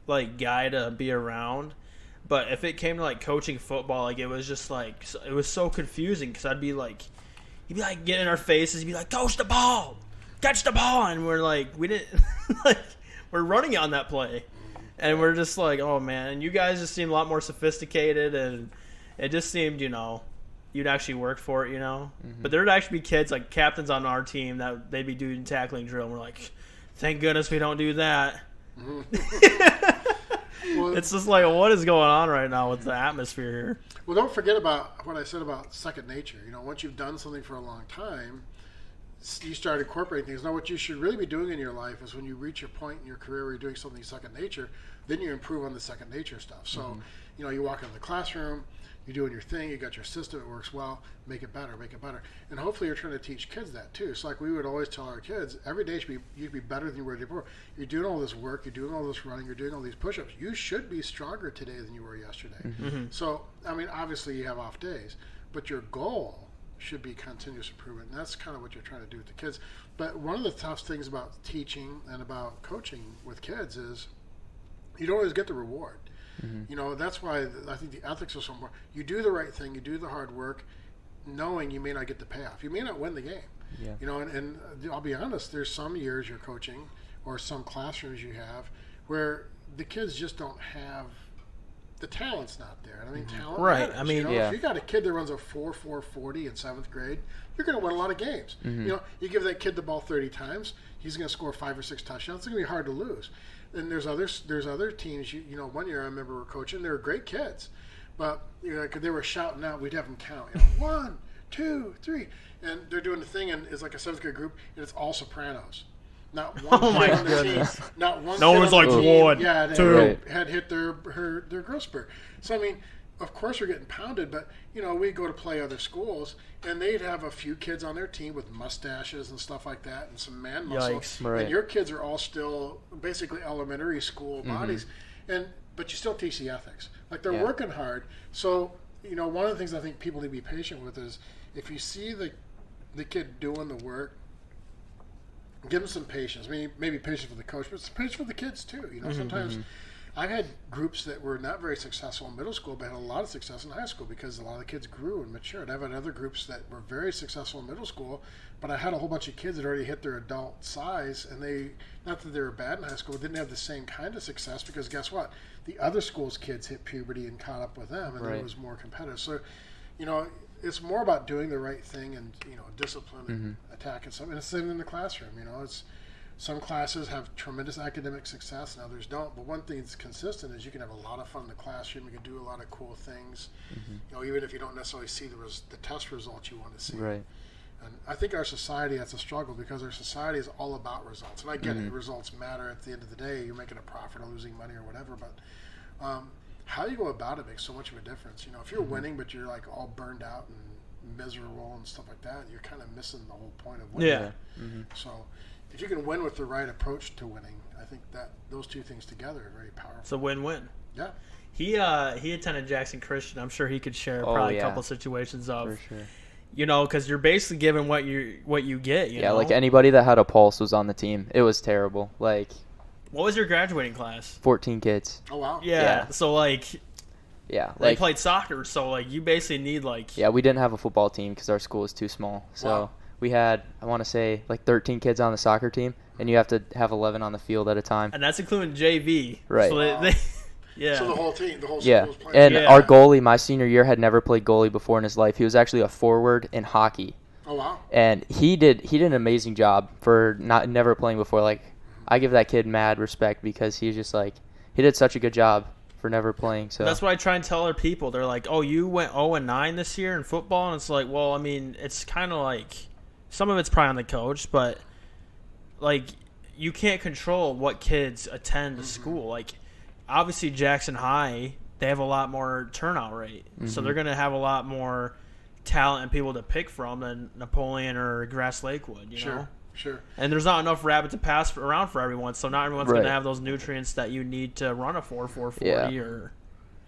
guy to be around. But if it came to coaching football, it was just it was so confusing because he'd be get in our faces. He'd be like, "Coach the ball. Catch the ball," and we're like, we didn't we're running on that play, and we're just like, "Oh man!" And you guys just seemed a lot more sophisticated, and it just seemed, you'd actually work for it, But there'd actually be kids captains on our team that they'd be doing tackling drill, and we're like, "Thank goodness we don't do that." Well, it's just what is going on right now with the atmosphere here? Well, don't forget about what I said about second nature. Once you've done something for a long time, you start incorporating things. Now, what you should really be doing in your life is when you reach a point in your career where you're doing something second nature, then you improve on the second nature stuff. So, you walk into the classroom, you're doing your thing, you got your system, it works well, make it better. And hopefully you're trying to teach kids that too. So we would always tell our kids, every day you'd be better than you were before. You're doing all this work, you're doing all this running, you're doing all these push-ups. You should be stronger today than you were yesterday. So, obviously you have off days, but your goal should be continuous improvement. And that's kind of what you're trying to do with the kids. But one of the tough things about teaching and about coaching with kids is you don't always get the reward. That's why I think the ethics are so important. You do the right thing, you do the hard work, knowing you may not get the payoff. You may not win the game. Yeah. And I'll be honest, there's some years you're coaching or some classrooms you have where the kids just don't have the talent's not there. Talent right. matters. If you got a kid that runs a 4.40 in 7th grade, you're going to win a lot of games. You give that kid the ball 30 times, he's going to score 5 or 6 touchdowns. It's going to be hard to lose. And there's other teams. One year I remember we were coaching. They were great kids, but they were shouting out. We'd have them count 1, 2, 3, and they're doing the thing, and it's like a 7th grade group, and it's all sopranos. Not one kid on the team. Not one. No one's like 1, 2. Had hit their growth spurt. So of course we're getting pounded, but we go to play other schools, and they'd have a few kids on their team with mustaches and stuff like that, and some man muscle. Yikes. Right. And your kids are all still basically elementary school bodies, and but you still teach the ethics. Like they're Yeah. working hard. So, one of the things I think people need to be patient with is if you see the kid doing the work, give them some patience. Maybe patience for the coach, but some patience for the kids too. Sometimes I've had groups that were not very successful in middle school, but had a lot of success in high school because a lot of the kids grew and matured. I've had other groups that were very successful in middle school, but I had a whole bunch of kids that already hit their adult size, and not that they were bad in high school, didn't have the same kind of success because guess what? The other school's kids hit puberty and caught up with them, and then it was more competitive. So, it's more about doing the right thing and, discipline and attacking something. And it's the same in the classroom, some classes have tremendous academic success and others don't. But one thing that's consistent is you can have a lot of fun in the classroom. You can do a lot of cool things, even if you don't necessarily see the test results you want to see. Right. And I think our society, that's a struggle because our society is all about results. And I get it, results matter at the end of the day. You're making a profit or losing money or whatever. But how you go about it makes so much of a difference. If you're winning but you're like all burned out and miserable and stuff like that, you're kind of missing the whole point of winning. Yeah. So if you can win with the right approach to winning, I think that those two things together are very powerful. It's a win-win. Yeah. He attended Jackson Christian. I'm sure he could share probably a couple situations of, For sure. Because you're basically given what you get. You know? Like anybody that had a pulse was on the team. It was terrible. Like, what was your graduating class? 14 kids. Oh wow. Yeah. So Yeah, they played soccer. So you basically need Yeah, we didn't have a football team because our school was too small. So we had, I want to say, 13 kids on the soccer team, and you have to have 11 on the field at a time. And that's including JV. Right. So yeah. So the whole team, the whole school Yeah, was playing. and Yeah. our goalie, my senior year, had never played goalie before in his life. He was actually a forward in hockey. Oh wow. And he did an amazing job for never playing before. I give that kid mad respect because he's just he did such a good job for never playing. So that's what I try and tell other people. They're like, "Oh, you went 0-9 this year in football," and it's like, well, I mean, it's kind of some of it's probably on the coach, but you can't control what kids attend to school. Obviously, Jackson High, they have a lot more turnout rate, so they're going to have a lot more talent and people to pick from than Napoleon or Grass Lake would. You know? Sure. And there's not enough rabbit to pass around for everyone, so not everyone's going to Right. have those nutrients that you need to run a 4.40 or,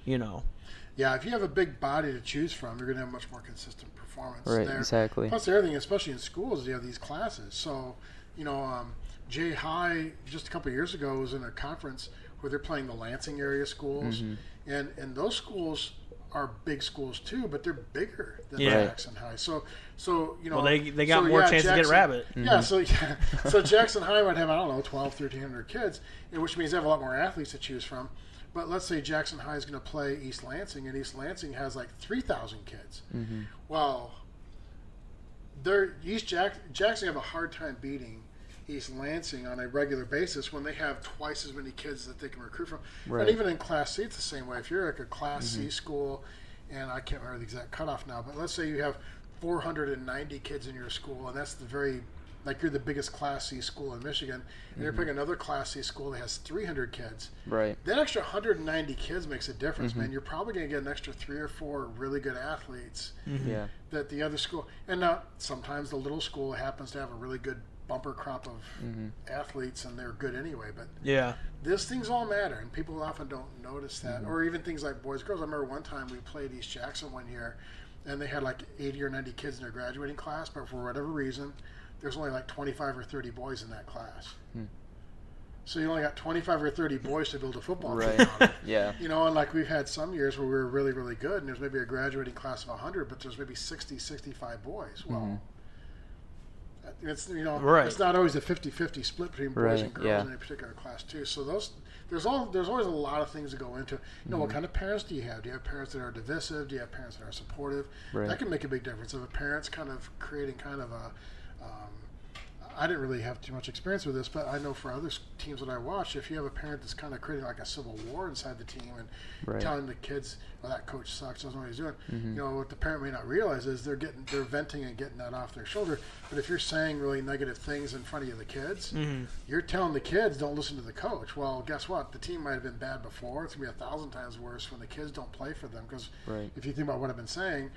Yeah, if you have a big body to choose from, you're going to have much more consistent performance Right, there. exactly. Plus, the other thing, especially in schools, you have these classes. So, Jay High, just a couple of years ago, was in a conference where they're playing the Lansing area schools. And those schools are big schools too, but they're bigger than Jackson High. So they got more chance to get rabbit. Yeah, so Jackson High might have 1,200 kids, which means they have a lot more athletes to choose from. But let's say Jackson High is going to play East Lansing, and East Lansing has 3,000 kids. Well, Jackson have a hard time beating East Lansing on a regular basis when they have twice as many kids that they can recruit from. Right. And even in Class C, it's the same way. If you're a Class C school, and I can't remember the exact cutoff now, but let's say you have 490 kids in your school, and that's you're the biggest Class C school in Michigan, and you're picking another Class C school that has 300 kids. Right. That extra 190 kids makes a difference, man. You're probably going to get an extra 3 or 4 really good athletes Yeah. that the other school, and now sometimes the little school happens to have a really good bumper crop of athletes, and they're good anyway. But these things all matter, and people often don't notice that. Or even things like boys, girls. I remember one time we played East Jackson one year, and they had 80 or 90 kids in their graduating class, but for whatever reason, there's only 25 or 30 boys in that class. So you only got 25 or 30 boys to build a football team out of. Yeah. And we've had some years where we were really, really good, and there's maybe a graduating class of 100, but there's maybe 60, 65 boys. Well, it's it's not always a 50-50 split between boys and girls in a particular class too. So there's always a lot of things that go into it. What kind of parents do you have? Do you have parents that are divisive? Do you have parents that are supportive? Right. That can make a big difference. If a parent's kind of creating kind of a I didn't really have too much experience with this, but I know for other teams that I watch, if you have a parent that's kind of creating a civil war inside the team and telling the kids, "Well, that coach sucks, doesn't know what he's doing," what the parent may not realize is they're venting and getting that off their shoulder. But if you're saying really negative things in front of the kids, you're telling the kids, "Don't listen to the coach." Well, guess what? The team might have been bad before. It's gonna be 1,000 times worse when the kids don't play for them. Because if you think about what I've been saying,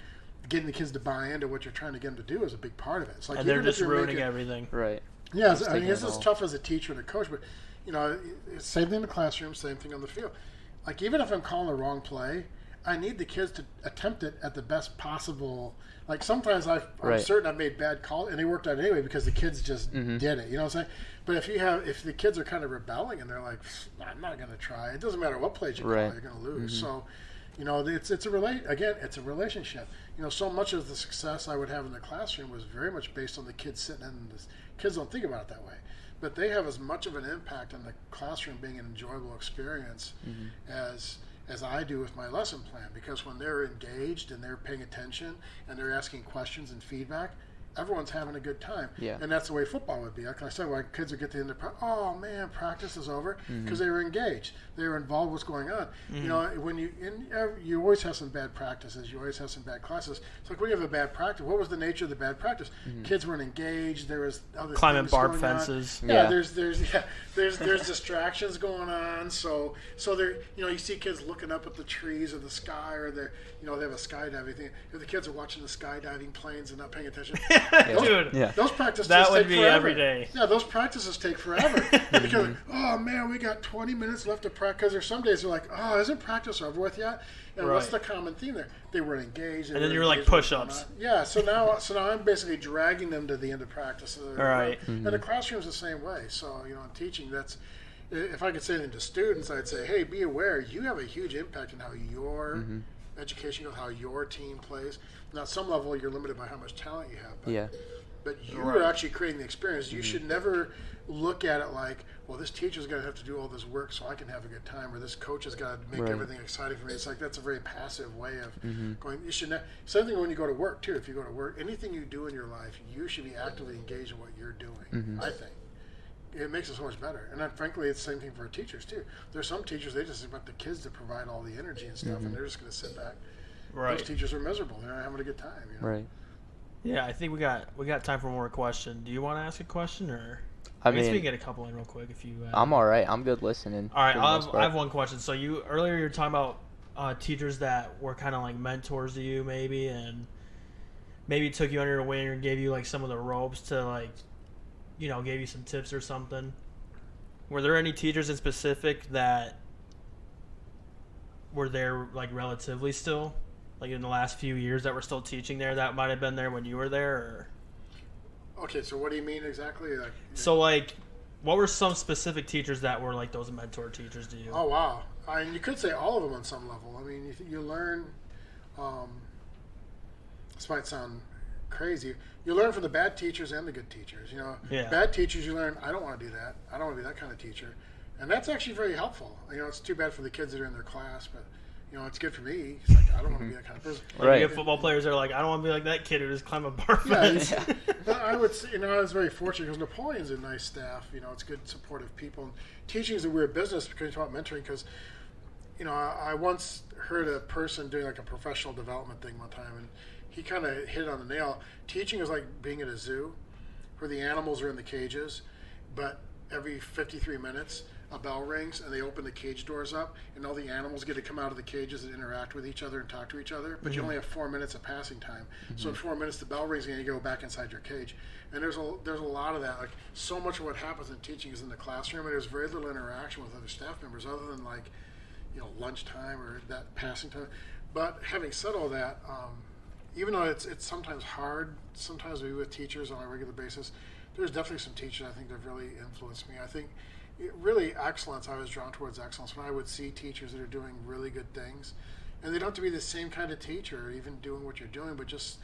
getting the kids to buy into what you're trying to get them to do is a big part of it. It's and they're just ruining everything. Right. Yeah, it's as tough as a teacher and a coach, but same thing in the classroom, same thing on the field. like even if I'm calling the wrong play, I need the kids to attempt it at the best possible. Like sometimes I'm certain I've made bad calls, and they worked out anyway because the kids just did it. You know what I'm saying? But if the kids are kind of rebelling and they're like, I'm not going to try. It doesn't matter what plays you call, you're going to lose. So, it's a relationship. So much of the success I would have in the classroom was very much based on the kids sitting in this. Kids don't think about it that way, but they have as much of an impact on the classroom being an enjoyable experience as I do with my lesson plan, because when they're engaged and they're paying attention and they're asking questions and feedback, everyone's having a good time. Yeah. And that's the way football would be. Like I said, when kids would get to the end of practice, oh man, practice is over, because they were engaged. They were involved with what's going on. When you always have some bad practices. You always have some bad classes. It's like when you have a bad practice, what was the nature of the bad practice? Kids weren't engaged. There was other climbing things barbed going fences. On. Yeah, there's distractions going on. So there, you see kids looking up at the trees or the sky, or they have a skydiving thing. If the kids are watching the skydiving planes and not paying attention. Dude, those practices that take would be forever. every day. Yeah, those practices take forever. Because, oh man, we got 20 minutes left to practice. Because there's some days they're like, oh, isn't practice over with yet? And what's the common theme there? They were engaged. And then you were like push-ups. Yeah, so now I'm basically dragging them to the end of practice. All right. And the classroom's the same way. So, in teaching, if I could say anything to students, I'd say, hey, be aware, you have a huge impact on how your education goes, how your team plays. Now, at some level, you're limited by how much talent you have. But you are actually creating the experience. You should never look at it like, well, this teacher's going to have to do all this work so I can have a good time, or this coach has got to make everything exciting for me. It's like that's a very passive way of going. You should same thing when you go to work too. If you go to work, anything you do in your life, you should be actively engaged in what you're doing. I think it makes it so much better. And then, frankly, it's the same thing for teachers too. There's some teachers, they just expect the kids to provide all the energy and stuff, and they're just going to sit back. Those teachers are miserable. They're not having a good time. Right. Yeah, I think we got time for more question. Do you want to ask a question, or I guess we mean, can get a couple in real quick if you. I'm all right. I'm good listening. All right, I have one question. So earlier you were talking about teachers that were kind of like mentors to you, maybe, and maybe took you under your wing and gave you like some of the ropes to gave you some tips or something. Were there any teachers in specific that were there like relatively still? Like in the last few years that we're still teaching there, that might have been there when you were there? Or? Okay, so what do you mean exactly? What were some specific teachers that were like those mentor teachers to you? Oh, wow. You could say all of them on some level. I mean, you learn, this might sound crazy, you learn from the bad teachers and the good teachers. Bad teachers, you learn, I don't want to do that. I don't want to be that kind of teacher. And that's actually very helpful. It's too bad for the kids that are in their class, but it's good for me. It's like, I don't want to be that kind of person. Right. You have football players that are like, I don't want to be like that kid who just climbed a bar fence. But I would say, I was very fortunate because Napoleon's a nice staff. It's good, supportive people. And teaching is a weird business because you talk about mentoring because, I once heard a person doing like a professional development thing one time, and he kind of hit it on the nail. Teaching is like being at a zoo where the animals are in the cages, but every 53 minutes, a bell rings and they open the cage doors up and all the animals get to come out of the cages and interact with each other and talk to each other, but you only have 4 minutes of passing time. So in 4 minutes the bell rings and you go back inside your cage. And there's a lot of that. Like, so much of what happens in teaching is in the classroom, and there's very little interaction with other staff members other than like lunchtime or that passing time. But having said all that, even though it's sometimes hard sometimes to be with teachers on a regular basis, there's definitely some teachers I think that have really influenced me. I think really excellence, I was drawn towards excellence when I would see teachers that are doing really good things. And they don't have to be the same kind of teacher or even doing what you're doing, but just,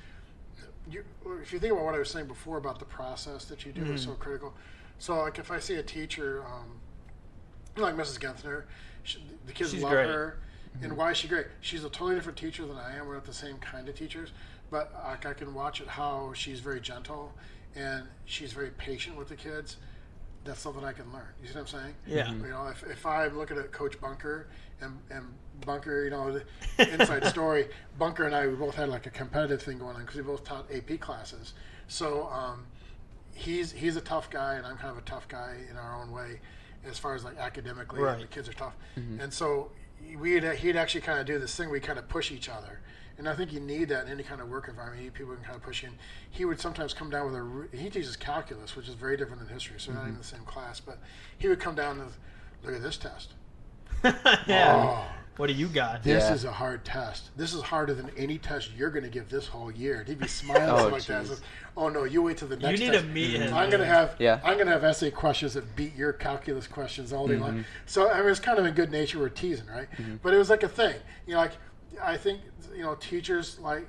if you think about what I was saying before about the process that you do is so critical. So like if I see a teacher, like Mrs. Genthner, the kids love her. And why is she great? She's a totally different teacher than I am. We're not the same kind of teachers. But I can watch it how she's very gentle and she's very patient with the kids. That's something I can learn. You see what I'm saying? Yeah. If I'm looking at Coach Bunker and Bunker, the inside story, Bunker and I, we both had like a competitive thing going on because we both taught AP classes. So he's a tough guy and I'm kind of a tough guy in our own way as far as like academically. Right. And the kids are tough. And so he'd actually kind of do this thing where we kind of push each other. And I think you need that in any kind of work environment. You need people who can kind of push you. And he would sometimes come down with he teaches calculus, which is very different than history, so not even the same class. But he would come down with, look at this test. Yeah. Oh, What do you got? this Yeah. is a hard test. This is harder than any test you're going to give this whole year. He'd be smiling Oh, like that. jeez. Says, oh no, you wait till the You next need test. to meet him. I'm gonna have Yeah. I'm gonna have essay questions that beat your calculus questions all day Mm-hmm. long. So I mean, it's kind of in good nature. We're teasing, right? But it was like a thing. Like I think teachers like.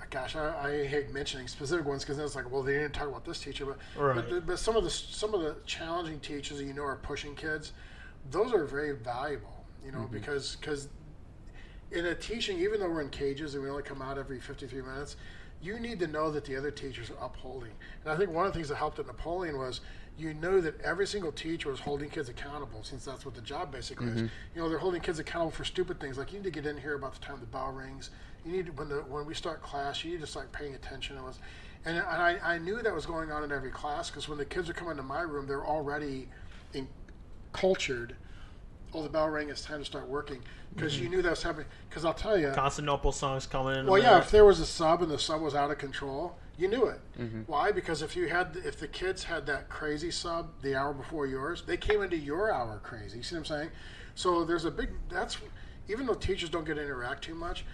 Gosh, I hate mentioning specific ones because it's like, well, they didn't talk about this teacher, but some of the challenging teachers that are pushing kids, those are very valuable, because in a teaching, even though we're in cages and we only come out every 53 minutes, you need to know that the other teachers are upholding. And I think one of the things that helped at Napoleon was you knew that every single teacher was holding kids accountable, since that's what the job basically is. They're holding kids accountable for stupid things, like you need to get in here about the time the bell rings. You need when we start class, you need to start paying attention. And I knew that was going on in every class, because when the kids are coming to my room, they're already cultured. Oh, the bell rang, it's time to start working, because you knew that was happening. Because I'll tell you, Constantinople songs coming in. well, yeah, if there was a sub and the sub was out of control, you knew it. Why? Because if the kids had that crazy sub the hour before yours, they came into your hour crazy. You see what I'm saying? So there's even though teachers don't get to interact too much,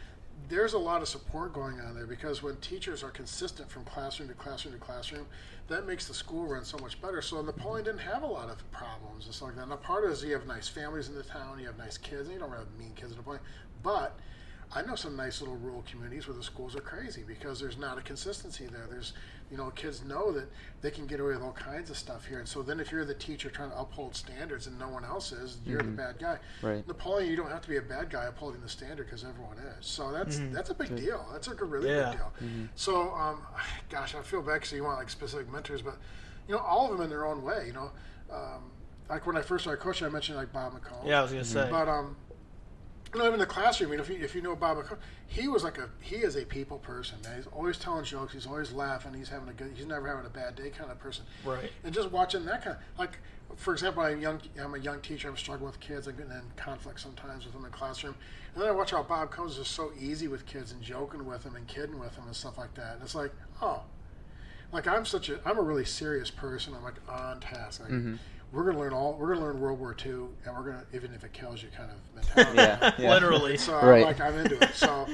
there's a lot of support going on there, because when teachers are consistent from classroom to classroom to classroom, that makes the school run so much better. So Napoleon didn't have a lot of problems and stuff like that. Now, part of it is you have nice families in the town, you have nice kids, and you don't have mean kids at Napoleon. But I know some nice little rural communities where the schools are crazy because there's not a consistency there. There's, kids know that they can get away with all kinds of stuff here. And so then if you're the teacher trying to uphold standards and no one else is, you're the bad guy. Right. Napoleon, you don't have to be a bad guy upholding the standard because everyone is. So that's a big deal. That's a really big deal. So, gosh, I feel bad because you want like specific mentors, but all of them in their own way. Like when I first started coaching, I mentioned like Bob McCollum. Yeah, I was gonna say. But even in the classroom, if you know Bob McCollum, he is a people person, man. He's always telling jokes, he's always laughing, he's never having a bad day kind of person. Right. And just watching that kind of, like, for example, I'm a young teacher, I'm struggling with kids, I'm getting in conflict sometimes with them in the classroom. And then I watch how Bob comes just so easy with kids and joking with them and kidding with them and stuff like that. And it's like, oh, like I'm a really serious person. I'm like on task. Like, we're gonna learn World War II, and we're gonna, even if it kills you, kind of mentality. Yeah. Literally. So Right. I'm into it. So,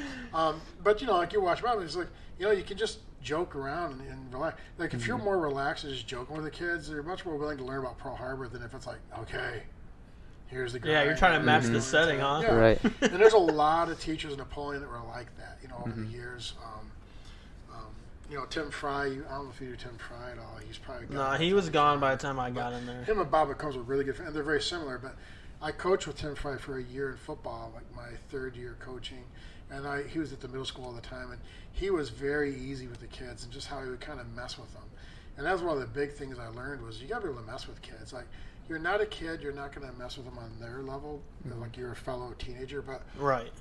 but like you watch Bob, it's like you can just joke around and relax. Like if you're more relaxed and just joking with the kids, they're much more willing to learn about Pearl Harbor than if it's like, okay, here's the guy. Yeah, you're trying to match the setting, huh? Yeah. Right. And there's a lot of teachers in Napoleon that were like that, over the years. Tim Fry, I don't know if you knew Tim Fry at all. He's probably gone. Nah, he was gone by the time I got in there. Him and Bob McCombs were really good friends, and they're very similar. But I coached with Tim Fry for a year in football, like my third year coaching, and he was at the middle school all the time, and he was very easy with the kids and just how he would kind of mess with them. And that was one of the big things I learned was you got to be able to mess with kids. Like you're not a kid, you're not going to mess with them on their level, like you're a fellow teenager, but Right.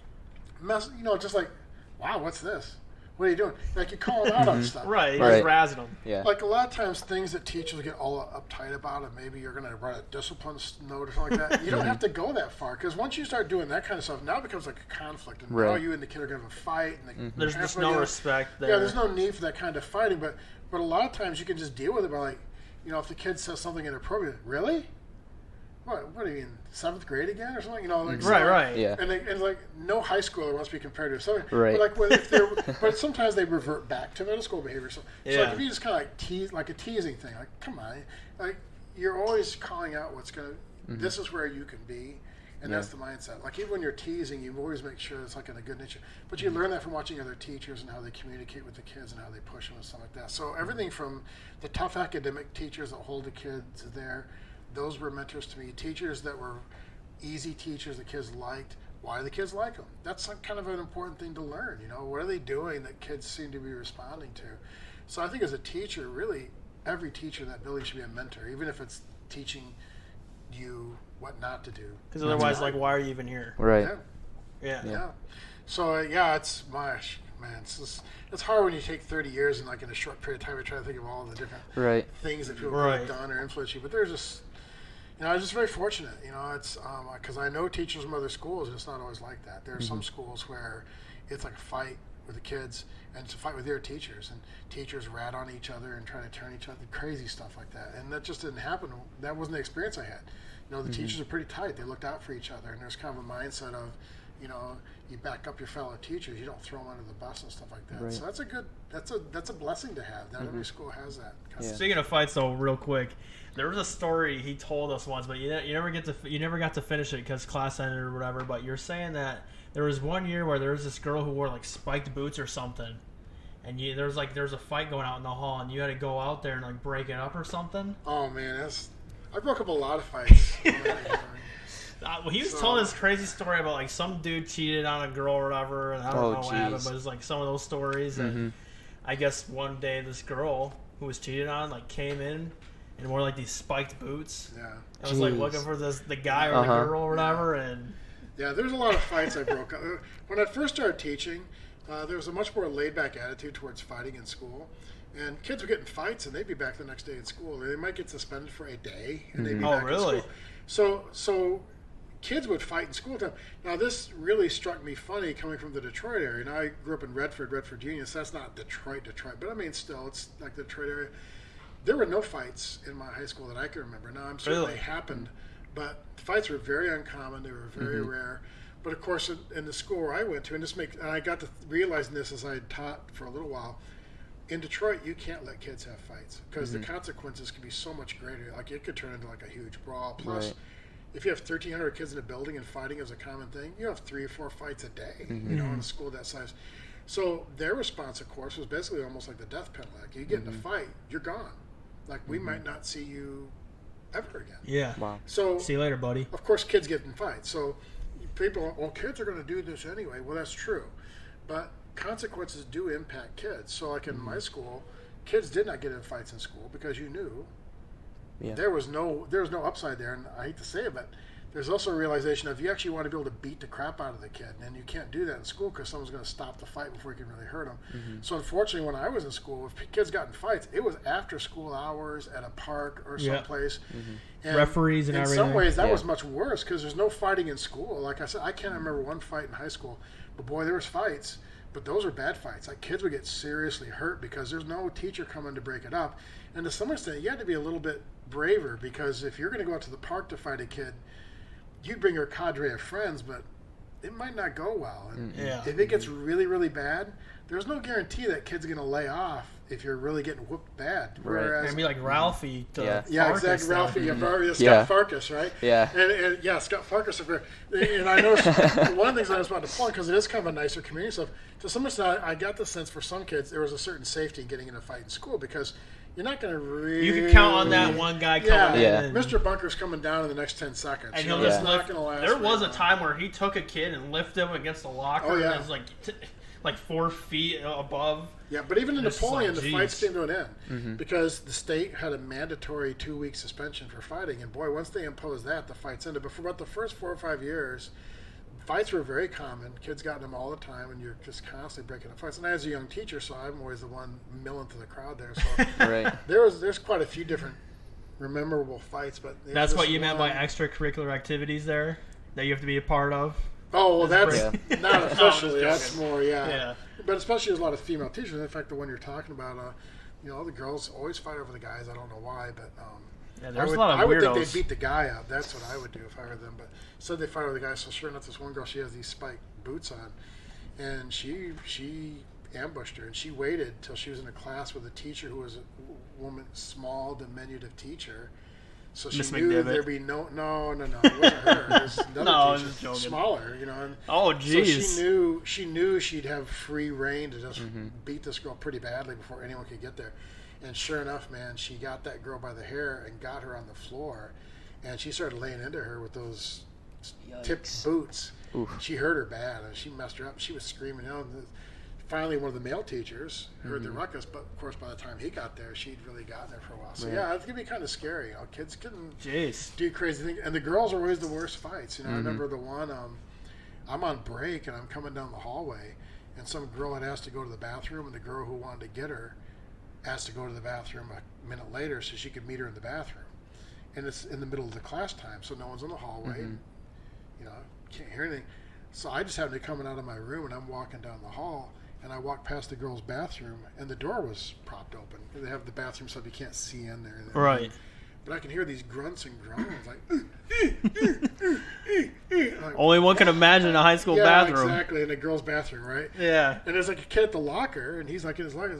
mess, just like, wow, what's this? What are you doing? Like you call them out on stuff. Right. Right. Just razzing them. Yeah. Like a lot of times things that teachers get all uptight about, and maybe you're going to write a discipline note or something like that. You don't have to go that far, because once you start doing that kind of stuff, now it becomes like a conflict, and now you and the kid are going to have a fight. And There's just no respect there. Yeah, there's no need for that kind of fighting. But a lot of times you can just deal with it by like, if the kid says something inappropriate, really? What do you mean, 7th grade again or something? Right. Yeah. And like no high schooler wants to be compared to something. Right. But but sometimes they revert back to middle school behavior. So like if you just kind of like tease, like a teasing thing, like come on, like you're always calling out what's gonna. This is where you can be, and that's the mindset. Like even when you're teasing, you always make sure it's like in a good nature. But you learn that from watching other teachers and how they communicate with the kids and how they push them and stuff like that. So everything from the tough academic teachers that hold the kids there. Those were mentors to me. Teachers that were easy teachers the kids liked. Why do the kids like them? That's kind of an important thing to learn. What are they doing that kids seem to be responding to? So I think as a teacher, really, every teacher in that building should be a mentor, even if it's teaching you what not to do. Because otherwise, like, why are you even here? Right. Yeah. So it's man, it's hard when you take 30 years and like in a short period of time, you're trying to think of all the different things that people have done or influenced you. But there's just I was just very fortunate. It's because I know teachers from other schools, and it's not always like that. There are some schools where it's like a fight with the kids, and it's a fight with their teachers, and teachers rat on each other and try to turn each other, crazy stuff like that. And that just didn't happen. That wasn't the experience I had. the teachers are pretty tight. They looked out for each other, and there's kind of a mindset of, you back up your fellow teachers. You don't throw them under the bus and stuff like that. Right. So that's a blessing to have. Not every school has that. Yeah. Speaking of fights, though, real quick, there was a story he told us once, but you never got to finish it because class ended or whatever. But you're saying that there was one year where there was this girl who wore like spiked boots or something, and there was a fight going out in the hall, and you had to go out there and like break it up or something. Oh man, I broke up a lot of fights. He was telling this crazy story about like some dude cheated on a girl or whatever, and I don't know what happened, but it's like some of those stories. And I guess one day this girl who was cheated on like came in and wore like these spiked boots. Yeah. I was like looking for the guy or the girl or whatever, and there's a lot of fights I broke up. When I first started teaching, there was a much more laid-back attitude towards fighting in school. And kids were getting fights, and they'd be back the next day in school. They might get suspended for a day, and they'd be back in school. So kids would fight in school time. Now, this really struck me funny coming from the Detroit area. And I grew up in Redford, Virginia, so that's not Detroit. But I mean, still, it's like the Detroit area. There were no fights in my high school that I can remember. Now, I'm certain they happened, but fights were very uncommon. They were very rare. But of course, in the school where I went to, and I got to realizing this as I had taught for a little while. In Detroit, you can't let kids have fights because the consequences can be so much greater. Like it could turn into like a huge brawl. Plus, if you have 1,300 kids in a building and fighting is a common thing, you have 3 or 4 fights a day. In a school that size. So their response, of course, was basically almost like the death penalty. Like you get in a fight, you're gone. Like we might not see you ever again. yeah. Wow. So See you later, buddy. of course, kids get in fights. So people, kids are going to do this anyway. Well, that's true, but consequences do impact kids. So like in my school, kids did not get in fights in school because you knew there was no upside there. And I hate to say it, but there's also a realization of you actually want to be able to beat the crap out of the kid, and you can't do that in school because someone's going to stop the fight before you can really hurt them. So unfortunately, when I was in school, if kids got in fights, it was after school hours at a park or someplace. And referees and everything. In some ways, that was much worse because there's no fighting in school. Like I said, I can't remember one fight in high school, but boy, there was fights. But those are bad fights. Like kids would get seriously hurt because there's no teacher coming to break it up. And to some extent, you had to be a little bit braver because if you're going to go out to the park to fight a kid, you'd bring your cadre of friends, but it might not go well. And if it gets really, really bad, there's no guarantee that kid's going to lay off if you're really getting whooped bad. Right. Whereas, It'd be like Ralphie to exactly. Farkas Ralphie, then. Scott Farkas, right? Yeah. And Scott Farkas. And I know one of the things I was about to point because it is kind of a nicer community stuff. To some extent, I got the sense for some kids there was a certain safety in getting in a fight in school because you're not going to really. You can count on that one guy coming in. And Mr. Bunker's coming down in the next 10 seconds. And he'll just not lift. going to last. There was a long. time where he took a kid and lifted him against the locker. And it was like 4 feet above. Yeah, but even in Napoleon, the fights came to an end because the state had a mandatory 2-week suspension for fighting. And boy, once they imposed that, the fights ended. But for about the first 4 or 5 years, fights were very common. Kids got in them all the time, and you're just constantly breaking up fights. And I was a young teacher, so I'm always the one milling through the crowd there. So there's quite a few different memorable fights. But that's what you meant by extracurricular activities there that you have to be a part of. Oh, well, that's not officially. That's more, Yeah. But especially there's a lot of female teachers. In fact, the one you're talking about, the girls always fight over the guys. I don't know why, but there's a lot of weirdos. I would think they'd beat the guy up. That's what I would do if I were them. But said they fight over the guy. So sure enough, this one girl, she has these spiked boots on, and she ambushed her, and she waited till she was in a class with a teacher who was a woman, small, diminutive teacher. So she knew there'd be no, it wasn't her. It was another teacher, smaller, And jeez. So she knew she'd have free reign to just beat this girl pretty badly before anyone could get there. And sure enough, man, she got that girl by the hair and got her on the floor, and she started laying into her with those tipped boots. Oof. She hurt her bad, and she messed her up. She was screaming out. Finally, one of the male teachers heard the ruckus, but of course, by the time he got there, she'd really gotten there for a while. So yeah, it can be kind of scary. Kids can do crazy things, and the girls are always the worst fights. I remember the one. I'm on break and I'm coming down the hallway, and some girl had asked to go to the bathroom, and the girl who wanted to get her asked to go to the bathroom a minute later so she could meet her in the bathroom. And it's in the middle of the class time, so no one's in the hallway. And, can't hear anything. So I just happened to be coming out of my room, and I'm walking down the hall. And I walked past the girl's bathroom, and the door was propped open. They have the bathroom so you can't see in there. Right. But I can hear these grunts and groans, like, Like, Only one can imagine a high school yeah, bathroom. exactly, in a girl's bathroom, right? Yeah. And there's like a kid at the locker, and he's like in his locker.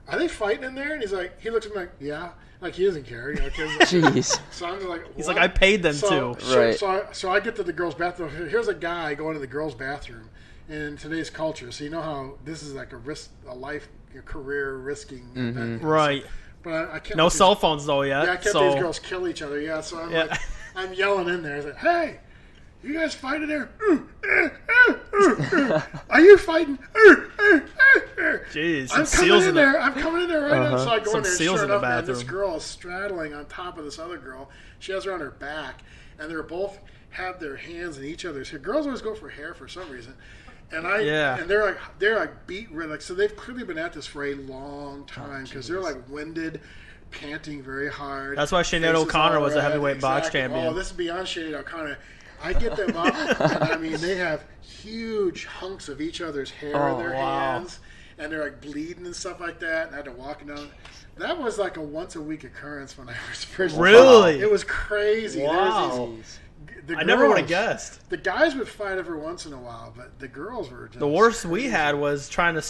Are they fighting in there? And he's like, he looks at me like, yeah, like he doesn't care. You know, Jeez. So I'm like, He's what? like, I paid them so, to. So, Right. so I get to the girls' bathroom. Here's a guy going to the girls' bathroom in today's culture. So you know how this is like a life, career risking event. Right. But I can't. No cell phones though yet. Yeah, I kept so these girls kill each other. Yeah, so I'm Yeah. like, I'm yelling in there. I was like, hey, you guys fighting there? Are you fighting? Jeez, I'm some coming seals in in the there. I'm coming in there right now. So I go Some in there. And seals sure in the enough, man, this bathroom. girl is straddling on top of this other girl. She has her on her back, and they're both have their hands in each other's hair. Girls always go for hair for some reason. And they're like beat red. Like, so they've clearly been at this for a long time because they're like winded, panting very hard. That's why Sinead Faces O'Connor all was a red. heavyweight box Exactly. champion. Oh, this is beyond Sinead O'Connor. I get them up, and I mean, they have huge hunks of each other's hair in their hands, and they're like bleeding and stuff like that. And I had to walk down. That was like a once a week occurrence when I was first. Really? It was crazy. Wow. The I never would have girls- guessed. The guys would fight every once in a while, but the girls were just The worst we crazy. had was trying to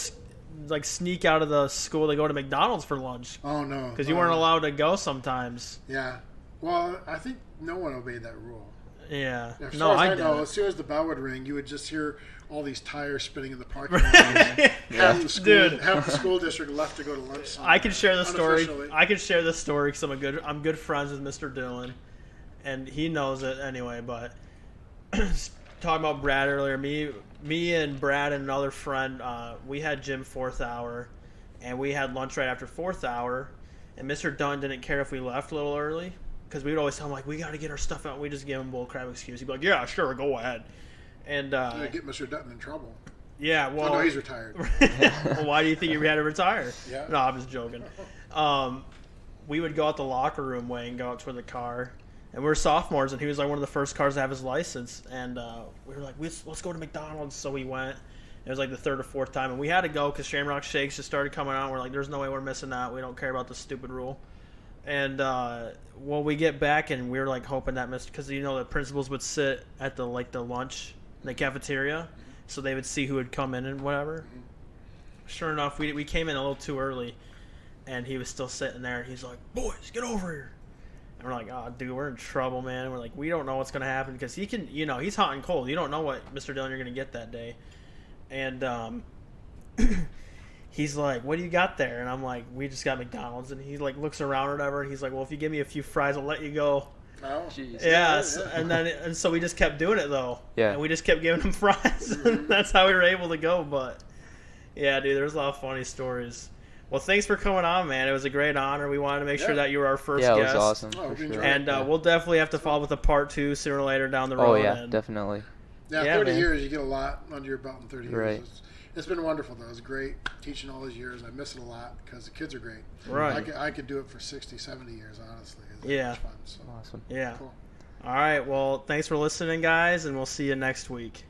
like sneak out of the school to go to McDonald's for lunch Oh no! because you weren't allowed to go sometimes. Yeah. Well, I think no one obeyed that rule. Yeah. As No, far as I I know, didn't. as soon as the bell would ring, you would just hear all these tires spinning in the parking lot. Half the school, Dude. half the school district left to go to lunch. I can share the story. Unofficially. I can share the story because I'm good friends with Mr. Dillon, and he knows it anyway. But talking about Brad earlier, me and Brad and another friend, we had gym fourth hour, and we had lunch right after fourth hour, and Mr. Dunn didn't care if we left a little early because we would always tell him like we got to get our stuff out. We just give him bullcrap excuse. He'd be like, "Yeah, sure, go ahead." And You get Mr. Dutton in trouble. yeah, Oh, well, no, he's retired. well, why do you think you had to retire? Yeah. No, I'm just joking. We would go out the locker room way and go out to the car. And we were sophomores, and he was like one of the first cars to have his license. And we were like, let's go to McDonald's. So we went. It was like the third or fourth time. And we had to go because Shamrock Shakes just started coming out. We're like, there's no way we're missing out. We don't care about this stupid rule. And well, we get back, and we were like hoping that because the principals would sit at the lunch in the cafeteria, so they would see who would come in and whatever. Sure enough, we came in a little too early, and he was still sitting there. And he's like, "Boys, get over here." And we're like, "Oh, dude, we're in trouble, man." And we're like, we don't know what's gonna happen because he can, he's hot and cold. You don't know what Mr. Dillon you're gonna get that day. And he's like, "What do you got there?" And I'm like, "We just got McDonald's." And he like looks around or whatever. And he's like, "Well, if you give me a few fries, I'll let you go." Oh. Jeez. Yeah, and so we just kept doing it though. Yeah. And we just kept giving him fries. And that's how we were able to go. But yeah, dude, there's a lot of funny stories. Well, thanks for coming on, man. It was a great honor. We wanted to make sure Yeah. that you were our first Yeah, it guest. was awesome. Oh, for we sure. enjoyed And we'll definitely have to follow with a part 2 sooner or later down the road. Oh yeah, and definitely. Yeah, Yeah, 30 man. years, you get a lot under your belt in 30 years. Right. It's been wonderful, though. It's great teaching all these years. I miss it a lot because the kids are great. Right. I could do it for 60, 70 years, honestly. It's Yeah. much fun. So. Awesome. Yeah. Cool. All right. Well, thanks for listening, guys, and we'll see you next week.